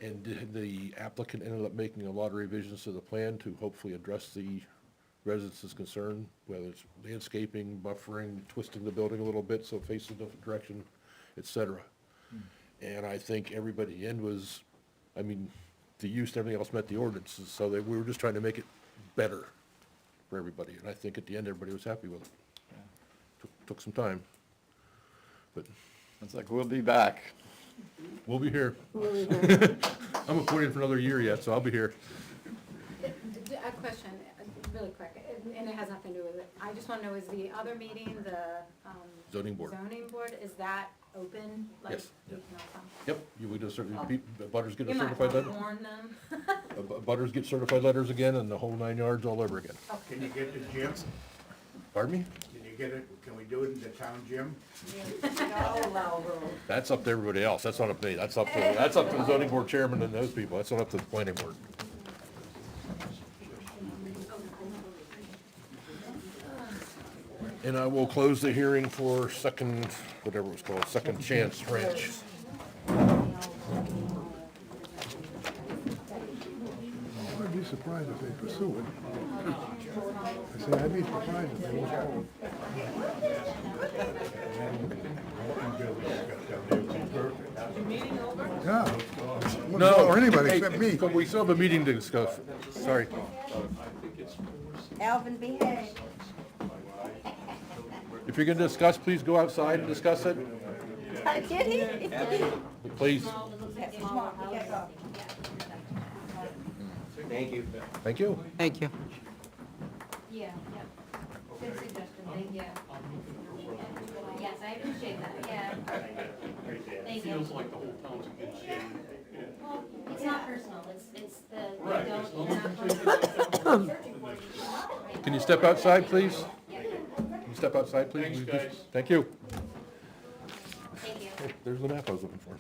And the applicant ended up making a lot of revisions to the plan to hopefully address the residents' concern, whether it's landscaping, buffering, twisting the building a little bit so it faces a different direction, et cetera. And I think everybody in the end was, the use and everything else met the ordinances, so we were just trying to make it better for everybody. And I think at the end, everybody was happy with it. Took some time, but It's like, we'll be back. we'll be here. I'm appointed for another year yet, so I'll be here. A question, really quick, and it has nothing to do with it. I just want to know, is the other meeting, the Zoning board. zoning board, is that open? Like, Yes. we can all come? Yep, we just, butters get a You might certified want letter. to warn them. Butters get certified letters again and the whole 9 yards all over again. Can you get the gym? Pardon me? Can you get it, can we do it in the town gym? That's up to everybody else, that's not up to me, that's up to the zoning board chairman and those people, that's not up to the planning board. And I will close the hearing for second, whatever it was called, Second Chance Ranch. I'd be surprised if they pursue it. I say, I'd be surprised if they won't go. Yeah. No, Or anybody hey, except me. but we still have a meeting to discuss, sorry. Alvin, behave. If you're gonna discuss, please go outside and discuss it, Did he? please. Thank you. Thank you. Thank you. Yeah, yeah. Good suggestion, thank you. Yes, I appreciate that, yeah. Thank you. Feels like the whole town's in good shape. Well, it's not personal, it's the, they don't, you're not searching for it. Can you step outside, please? Can you step outside, please? Thanks, guys. Thank you. Thank you. Oh, there's the map I was looking for.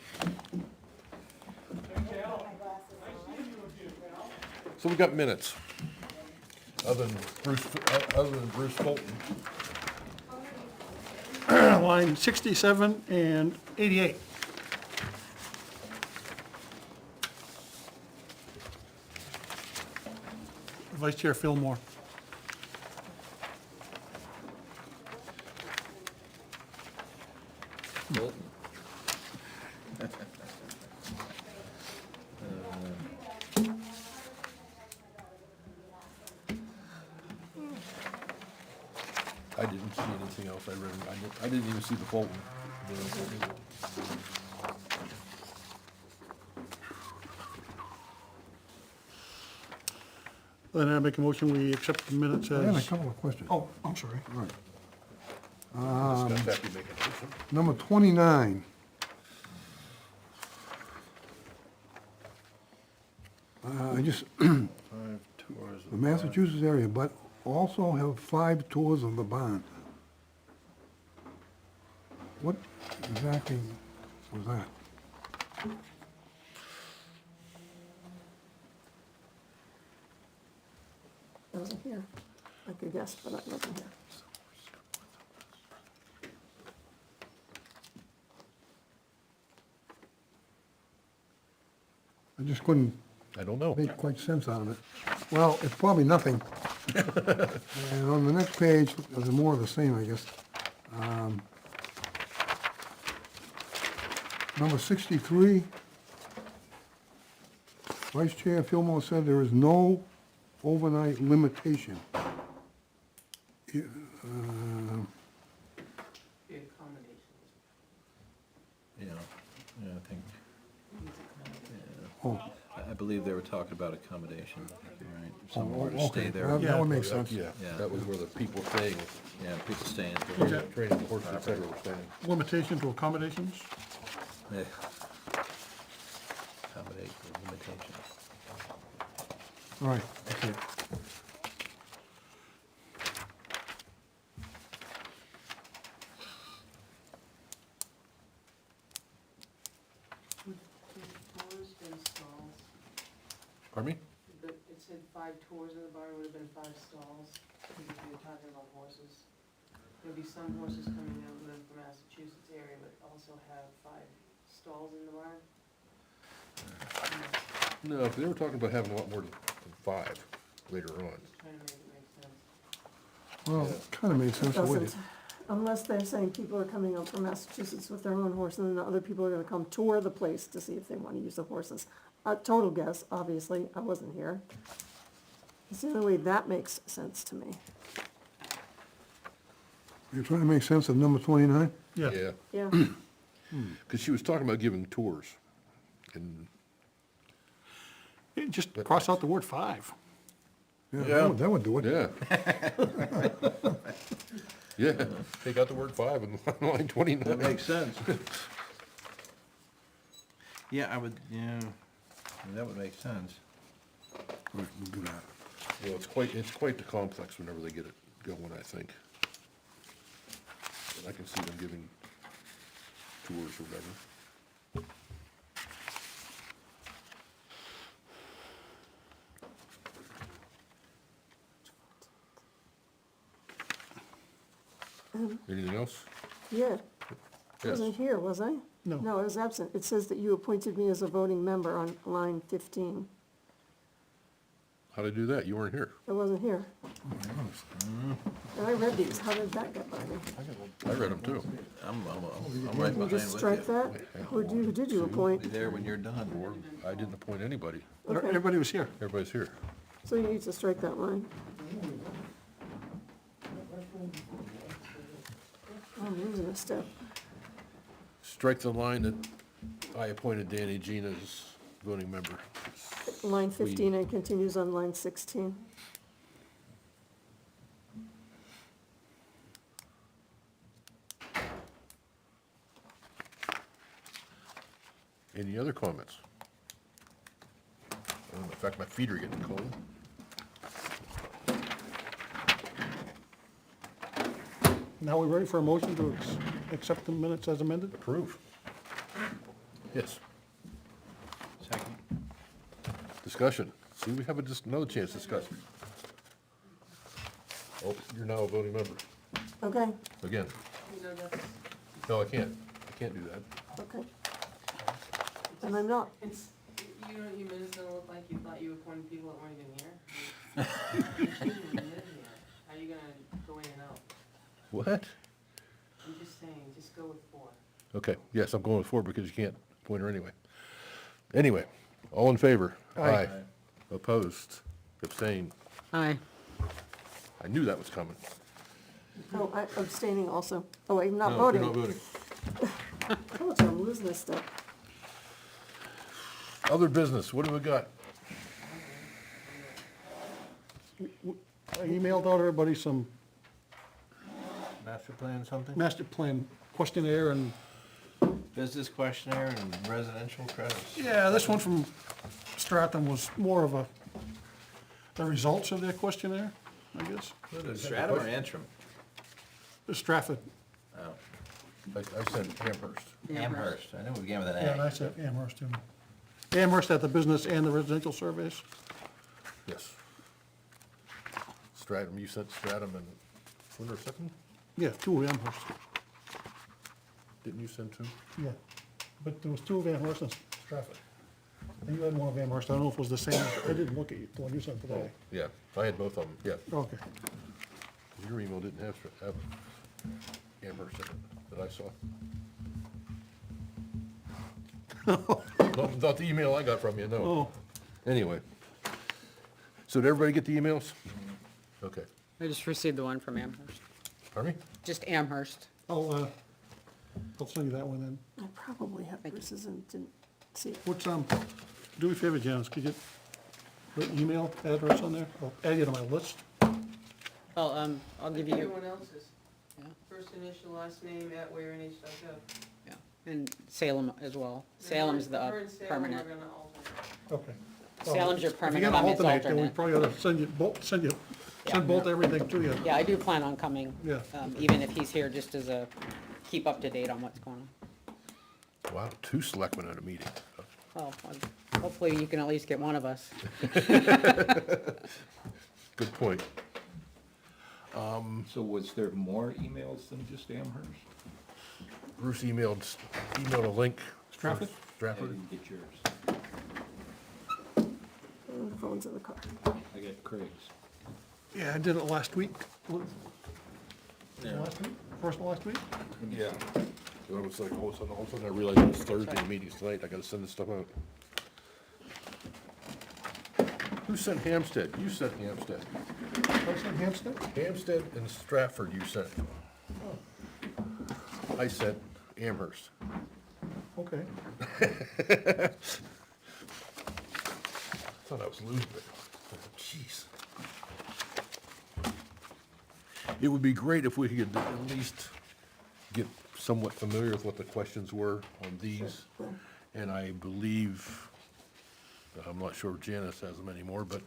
So we got minutes. Other than Bruce Fulton. Line 67 and 88. Vice Chair Fillmore. I didn't see anything else I read. I didn't even see the Fulton. Then I make a motion, we accept the minutes I have a as, couple of questions. oh, I'm sorry. Right. Discuss after you make a motion. Number 29. I just, 5 tours the Massachusetts area, but also have 5 tours of the barn. What exactly was that? I wasn't here. I could guess, but I wasn't here. I just couldn't I don't know. make quite sense out of it. Well, it's probably nothing. And on the next page, there's more of the same, I guess. Number 63, Vice Chair Fillmore said there is no overnight limitation. Yeah, I think, Oh, I believe they were talking about accommodation, right? oh, Somewhere to okay, stay there. that would make sense. Yeah, Yeah. that was where the people staying, Yeah, people staying. training the horses, et cetera, were staying. Limitation to accommodations? Yeah. Accommodate the limitations. All right, okay. Tours and stalls. Pardon me? But it said 5 tours in the barn, would have been 5 stalls, because if you're talking about horses. There'll be some horses coming out from the Massachusetts area, but also have 5 stalls in the barn. No, they were talking about having a lot more than 5 later on. Trying to make it make sense. Well, it kind of made sense the way Doesn't, unless they're saying people are coming up from Massachusetts with their own horse, and then the other people are gonna come tour the place to see if they wanna use the horses. A total guess, obviously, I wasn't here. It's the only way that makes sense to me. You're trying to make sense of number 29? Yeah, Yeah, because she was talking about giving tours. And Just cross out the word 5. Yeah, Yeah. that would do it. Yeah. Yeah, take out the word 5 in line 29. That makes sense. Yeah, I would, that would make sense. All right, we'll do that. Well, it's quite the complex whenever they get it going, I think. I can see them giving tours or whatever. Anything else? Yeah, I Yes. wasn't here, was I? No. No, I was absent. It says that you appointed me as a voting member on line 15. How'd I do that? You weren't here. I wasn't here. And I read these. How did that get by me? I read them too. I'm right You behind with just strike you. that? Who did you appoint? Be there when you're done. Or I didn't appoint anybody. Okay. Everybody was here. Everybody's here. So you need to strike that line. I'm losing a step. Strike the line that I appointed Danny Jean as voting member. Line 15 and continues on line 16. Any other comments? In fact, my feet are getting cold. Now we're ready for a motion to accept the minutes as amended? Approve. Yes. Second. Discussion. See, we have another chance to discuss. Oh, you're now a voting member. Okay, Again. You know, that's, No, I can't. I can't do that. okay. And I'm not. it's, you know what your minutes gonna look like? You thought you appointed people that weren't even here? You shouldn't even live here. How are you gonna go in and out? What? I'm just saying, just go with 4. Okay, yes, I'm going with 4 because you can't appoint her anyway. Anyway, all in favor? Aye. Opposed? Abstained? Aye. I knew that was coming. Oh, I'm abstaining also. Oh, I'm not No, voting. you're not voting. I told you, I'm losing this step. Other business, what do we got? I emailed out everybody some Master plan something? master plan questionnaire and, Business questionnaire and residential credits. yeah, this one from Stratham was more of the results of their questionnaire, I guess. Stratum or Antrim? Stratford. Oh, I sent Amherst. Amherst. I knew we began with an Yeah, and I A. said Amherst too. Amherst at the business and the residential surveys. Yes. Stratum, you sent Stratum and Winter second? Yeah, 2 of Amherst. Didn't you send 2? Yeah, but there was 2 of Amherst and Stratford. And you had one of Amherst, I don't know if it was the same, I didn't look at you, the one you sent today. Yeah, I had both of them, yeah. Okay. Your email didn't have Amherst in it that I saw. Not the email I got from you, no. Oh, Anyway. So did everybody get the emails? Okay. I just received the one from Amherst. Pardon me? Just Amherst. I'll send you that one then. I probably have Bruce's and didn't see it. What's, do me a favor, Janice, could you put email address on there? I'll add you to my list. Well, I'll give you, Everyone else's. Yeah. First initial, last name, @warenh.gov. yeah, and Salem as well. Salem's the Her and Salem permanent. are gonna alternate. Okay. Salem's your If permanent, you're gonna I'm its alternate, then we alternate. probably ought to send both everything to you. Yeah, I do plan on coming. Yeah. Even if he's here, just as a, keep up to date on what's going on. Wow, 2 selectmen at a meeting. Well, hopefully you can at least get one of us. Good point. So was there more emails than just Amherst? Bruce emailed a link. Stratford? I Stratford. didn't get yours. The phone's in the car. I got Craig's. Yeah, I did it last week. Yeah. Last week? First of last week? Yeah. So it was like, all of a sudden I realized it was Thursday, the meeting's tonight, I gotta send this stuff out. Who sent Hampstead? You sent Hampstead. I sent Hampstead? Hampstead and Stratford you sent. I sent Amherst. Okay. Thought I was losing it. Jeez. It would be great if we could at least get somewhat familiar with what the questions were on these. And I believe, I'm not sure if Janice has them anymore, but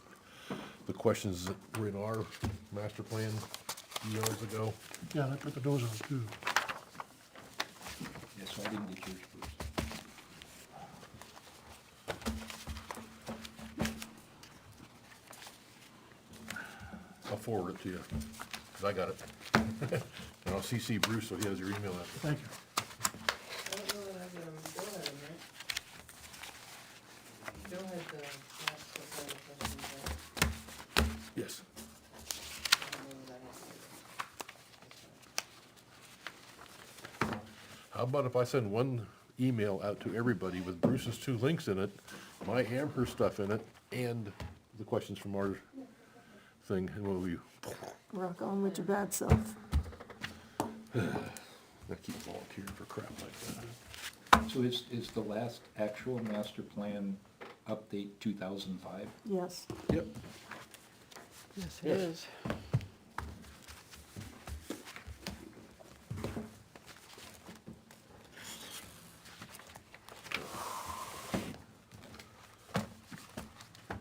the questions that were in our master plan years ago. Yeah, I put those on too. So I didn't get yours, Bruce. I'll forward it to you, because I got it. And I'll CC Bruce so he has your email address. Thank you. I don't know that I Bill had them, right? Bill had the last couple of questions, right? Yes. I don't know that I have. How about if I send one email out to everybody with Bruce's 2 links in it, my Amherst stuff in it, and the questions from our thing, and what will you? Rock on with your bad self. I keep volunteering for crap like that. So is the last actual master plan update 2005? Yes. Yep. Yes, it is.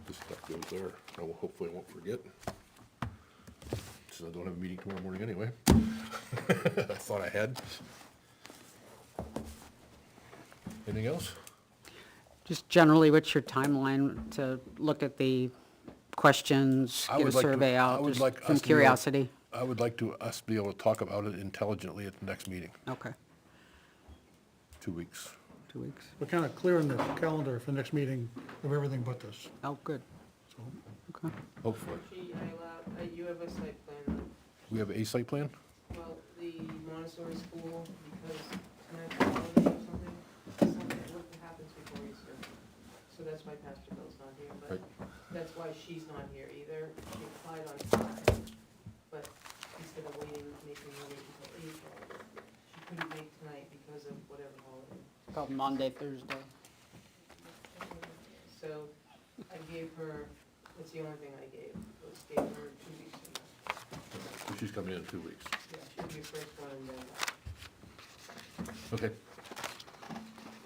This stuff goes there. Hopefully I won't forget. Since I don't have a meeting tomorrow morning anyway. I thought I had. Anything else? Just generally, what's your timeline to look at the questions, I get a would like to- survey I out, would just like from us to be able- curiosity? I would like to us be able to talk about it intelligently at the next meeting, Okay, 2 weeks. 2 weeks. We're kind of clearing the calendar for next meeting of everything but this. Oh, good. So Okay. Hopefully. You have a site plan, We have a site plan? well, the Montessori school, because tonight's a holiday or something, what happens before Easter? So that's why Pastor Bill's not here, but Right. that's why she's not here either. She applied on time, but instead of making her wait until April, she couldn't make tonight because of whatever holiday. Called Monday, Thursday. So I gave her, that's the only thing I gave her 2 weeks from now. So she's coming in 2 weeks. Yeah, she'll be the first one and then, Okay.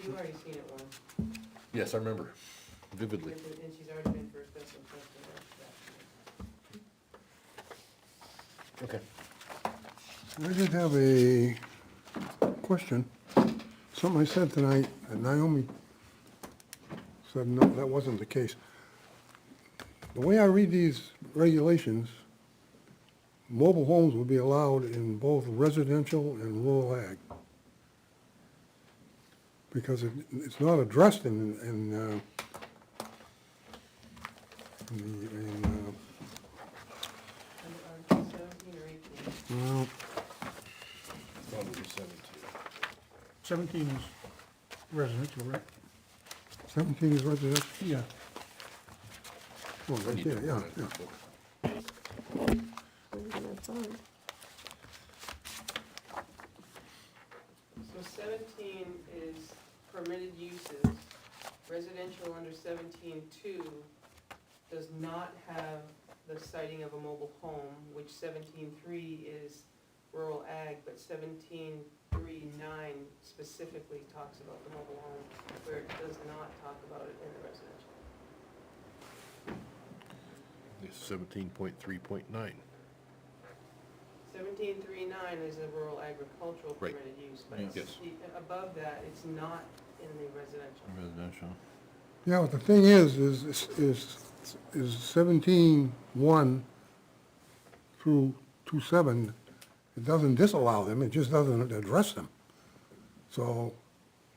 you've already seen it once. Yes, I remember vividly. And she's already been first best and first and Okay. I did have a question. Something I said tonight, and Naomi said, no, that wasn't the case. The way I read these regulations, mobile homes will be allowed in both residential and rural ag. Because it's not addressed in the, Seventeen or eighteen. well, Probably 17. 17 is residential, right? 17 is residential? Yeah. Oh, right there, yeah, yeah. That's on. So 17 is permitted uses. Residential under 17.2 does not have the siting of a mobile home, which 17.3 is rural ag, but 17.3.9 specifically talks about the mobile home, where it does not talk about it in the residential. It's 17.3.9. 17.3.9 is a rural agricultural Right. permitted use, but Yes. above that, it's not in the residential. Residential. Yeah, but the thing is 17.1 through 2.7, it doesn't disallow them, it just doesn't address them. So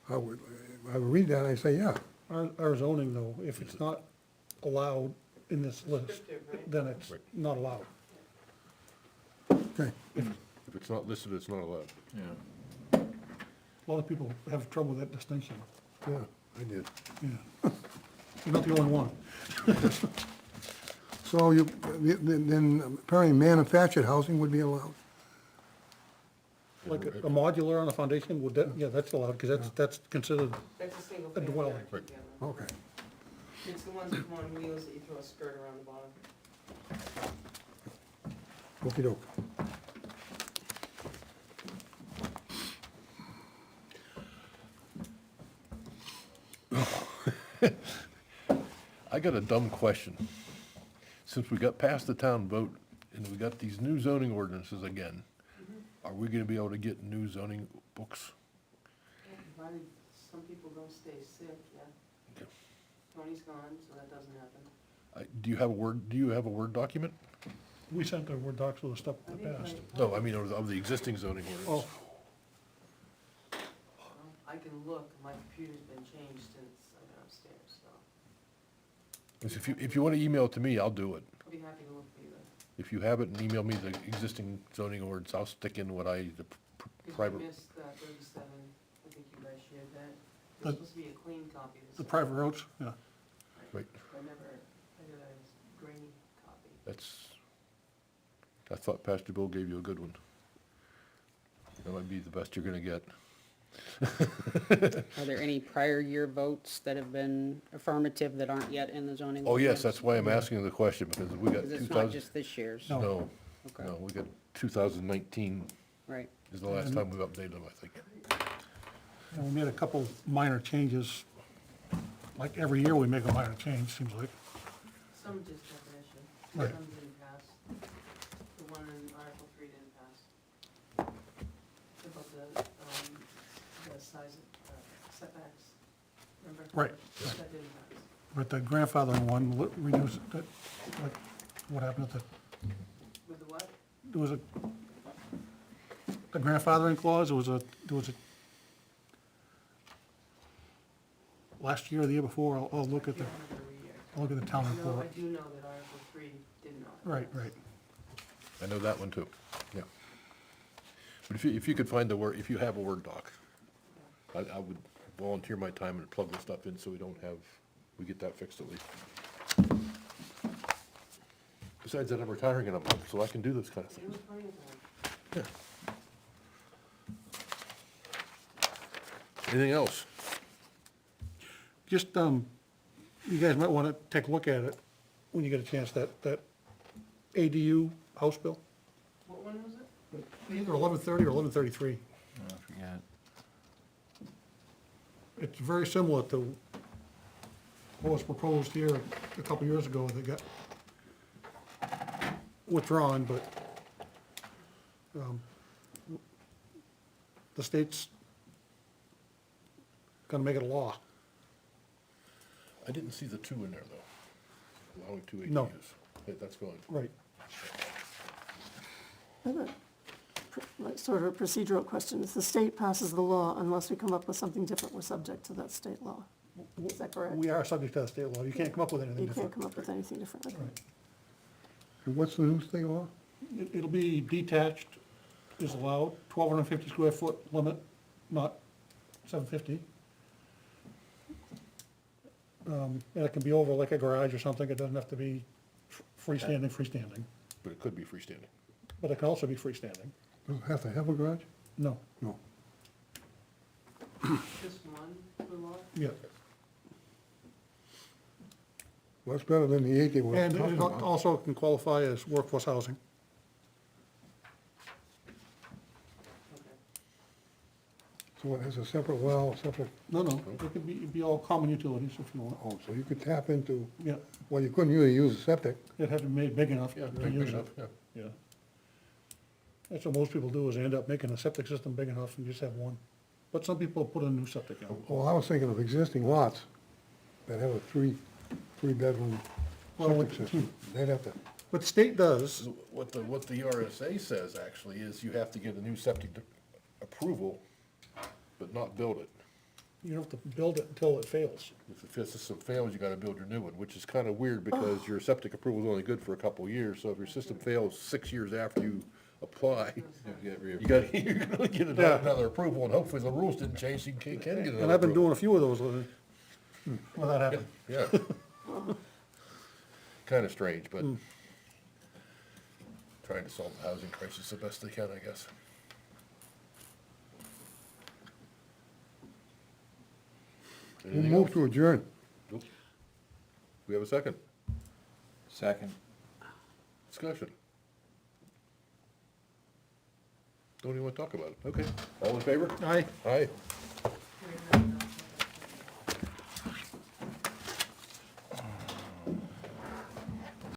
I would read that and I say, yeah, Our zoning, though, if it's not allowed in this list, Descriptive, right? then it's not allowed. okay. If it's not listed, it's not allowed. Yeah. A lot of people have trouble with that distinction. Yeah, I did. Yeah. You're not the only one. So then apparently manufactured housing would be allowed? Like a modular on a foundation, would that, yeah, that's allowed, because that's considered That's a single a family. dwelling. Right. Yeah. Okay. It's the ones that come on wheels that you throw a skirt around the bottom. Okey-doke. I got a dumb question. Since we got past the town vote and we got these new zoning ordinances again, are we gonna be able to get new zoning books? provided some people don't stay sick, yeah. Tony's gone, so that doesn't happen. Do you have a Word document? We sent the Word docs with the stuff in the past. No, I mean, of the existing zoning ordinance. Oh, I can look, my computer's been changed since I've been upstairs, so If you want to email it to me, I'll do it. I'll be happy to look for you then. If you have it and email me the existing zoning ordinance, I'll stick in what the Because private. you missed 37, I think you guys shared that. The- There's supposed to be a clean copy. the private roads, yeah. Right. I did a grainy copy. I thought Pastor Bill gave you a good one. That might be the best you're gonna get. Are there any prior year votes that have been affirmative that aren't yet in the zoning? Oh, yes, ordinance? that's why I'm asking the question, because we got 'Cause it's 2000. not just this year's. No, Okay. no, we got 2019 Right. is the last time we've updated them, I think. And we made a couple minor changes. Like every year we make a minor change, seems like. Some just definition, Right. some didn't pass. The one in Article 3 didn't pass. About the size of setbacks, remember? Right. That didn't pass. But the grandfathering one, reduced, that, like, what happened at the, With the what? there was the grandfathering clause, there was a, last year or the year before, I'll look at the, I'll look at the town I know, I report. do know that Article 3 did not. Right, right. I know that one too, yeah. But if you could find if you have a Word doc, I would volunteer my time and plug the stuff in so we get that fixed at least. Besides that, I'm retiring in a month, so I can do this kind of It thing. was plenty of time. Yeah. Anything else? Just, you guys might wanna take a look at it when you get a chance, that ADU House bill, What one was it? either 1130 or 1133. I forget. It's very similar to what was proposed here a couple years ago that got withdrawn, but the state's gonna make it a law. I didn't see the 2 in there, though, allowing 2 ADUs. No. That's going. Right. I have like sort of a procedural question. If the state passes the law, unless we come up with something different, we're subject to that state law. Is that correct? We are subject to the state law. You can't come up with anything You can't different. come up with anything different. Okay. And what's the new state law? It'll be detached is allowed, 1,250 square foot limit, not 750. And it can be over like a garage or something. It doesn't have to be freestanding. But it could be freestanding. But it can also be freestanding. Does it have to have a garage? No, No. Just one per lot? yeah. Well, that's better than the 8 they were And talking it about. also can qualify as workforce housing. Okay. So it has a separate well, separate, No, it could be all common utilities if you want. oh, so you could tap into, Yeah, well, you couldn't really use a septic. it had to be made big enough Yeah, to big use enough, it. yeah. Yeah. That's what most people do, is they end up making a septic system big enough and just have one. But some people put a new septic in. Well, I was thinking of existing lots that have a three-bedroom Well, septic system. They'd have to, But the state does, So what the RSA says actually is you have to get a new septic approval, but not build it. you don't have to build it until it fails. If the system fails, you gotta build your new one, which is kinda weird because your septic approval is only good for a couple of years, so if your system fails 6 years after you apply, you're gonna get another approval, and hopefully the rules didn't change, so you can get another And I've been approval. doing a few of those lately. Well, that happened. Yeah. Kinda strange, but trying to solve the housing crisis the best they can, I guess. we'll Anything move else? to adjourn. Nope. We have a second. Second. Discussion. Don't even want to talk about it. Okay. All in favor? Aye. Aye.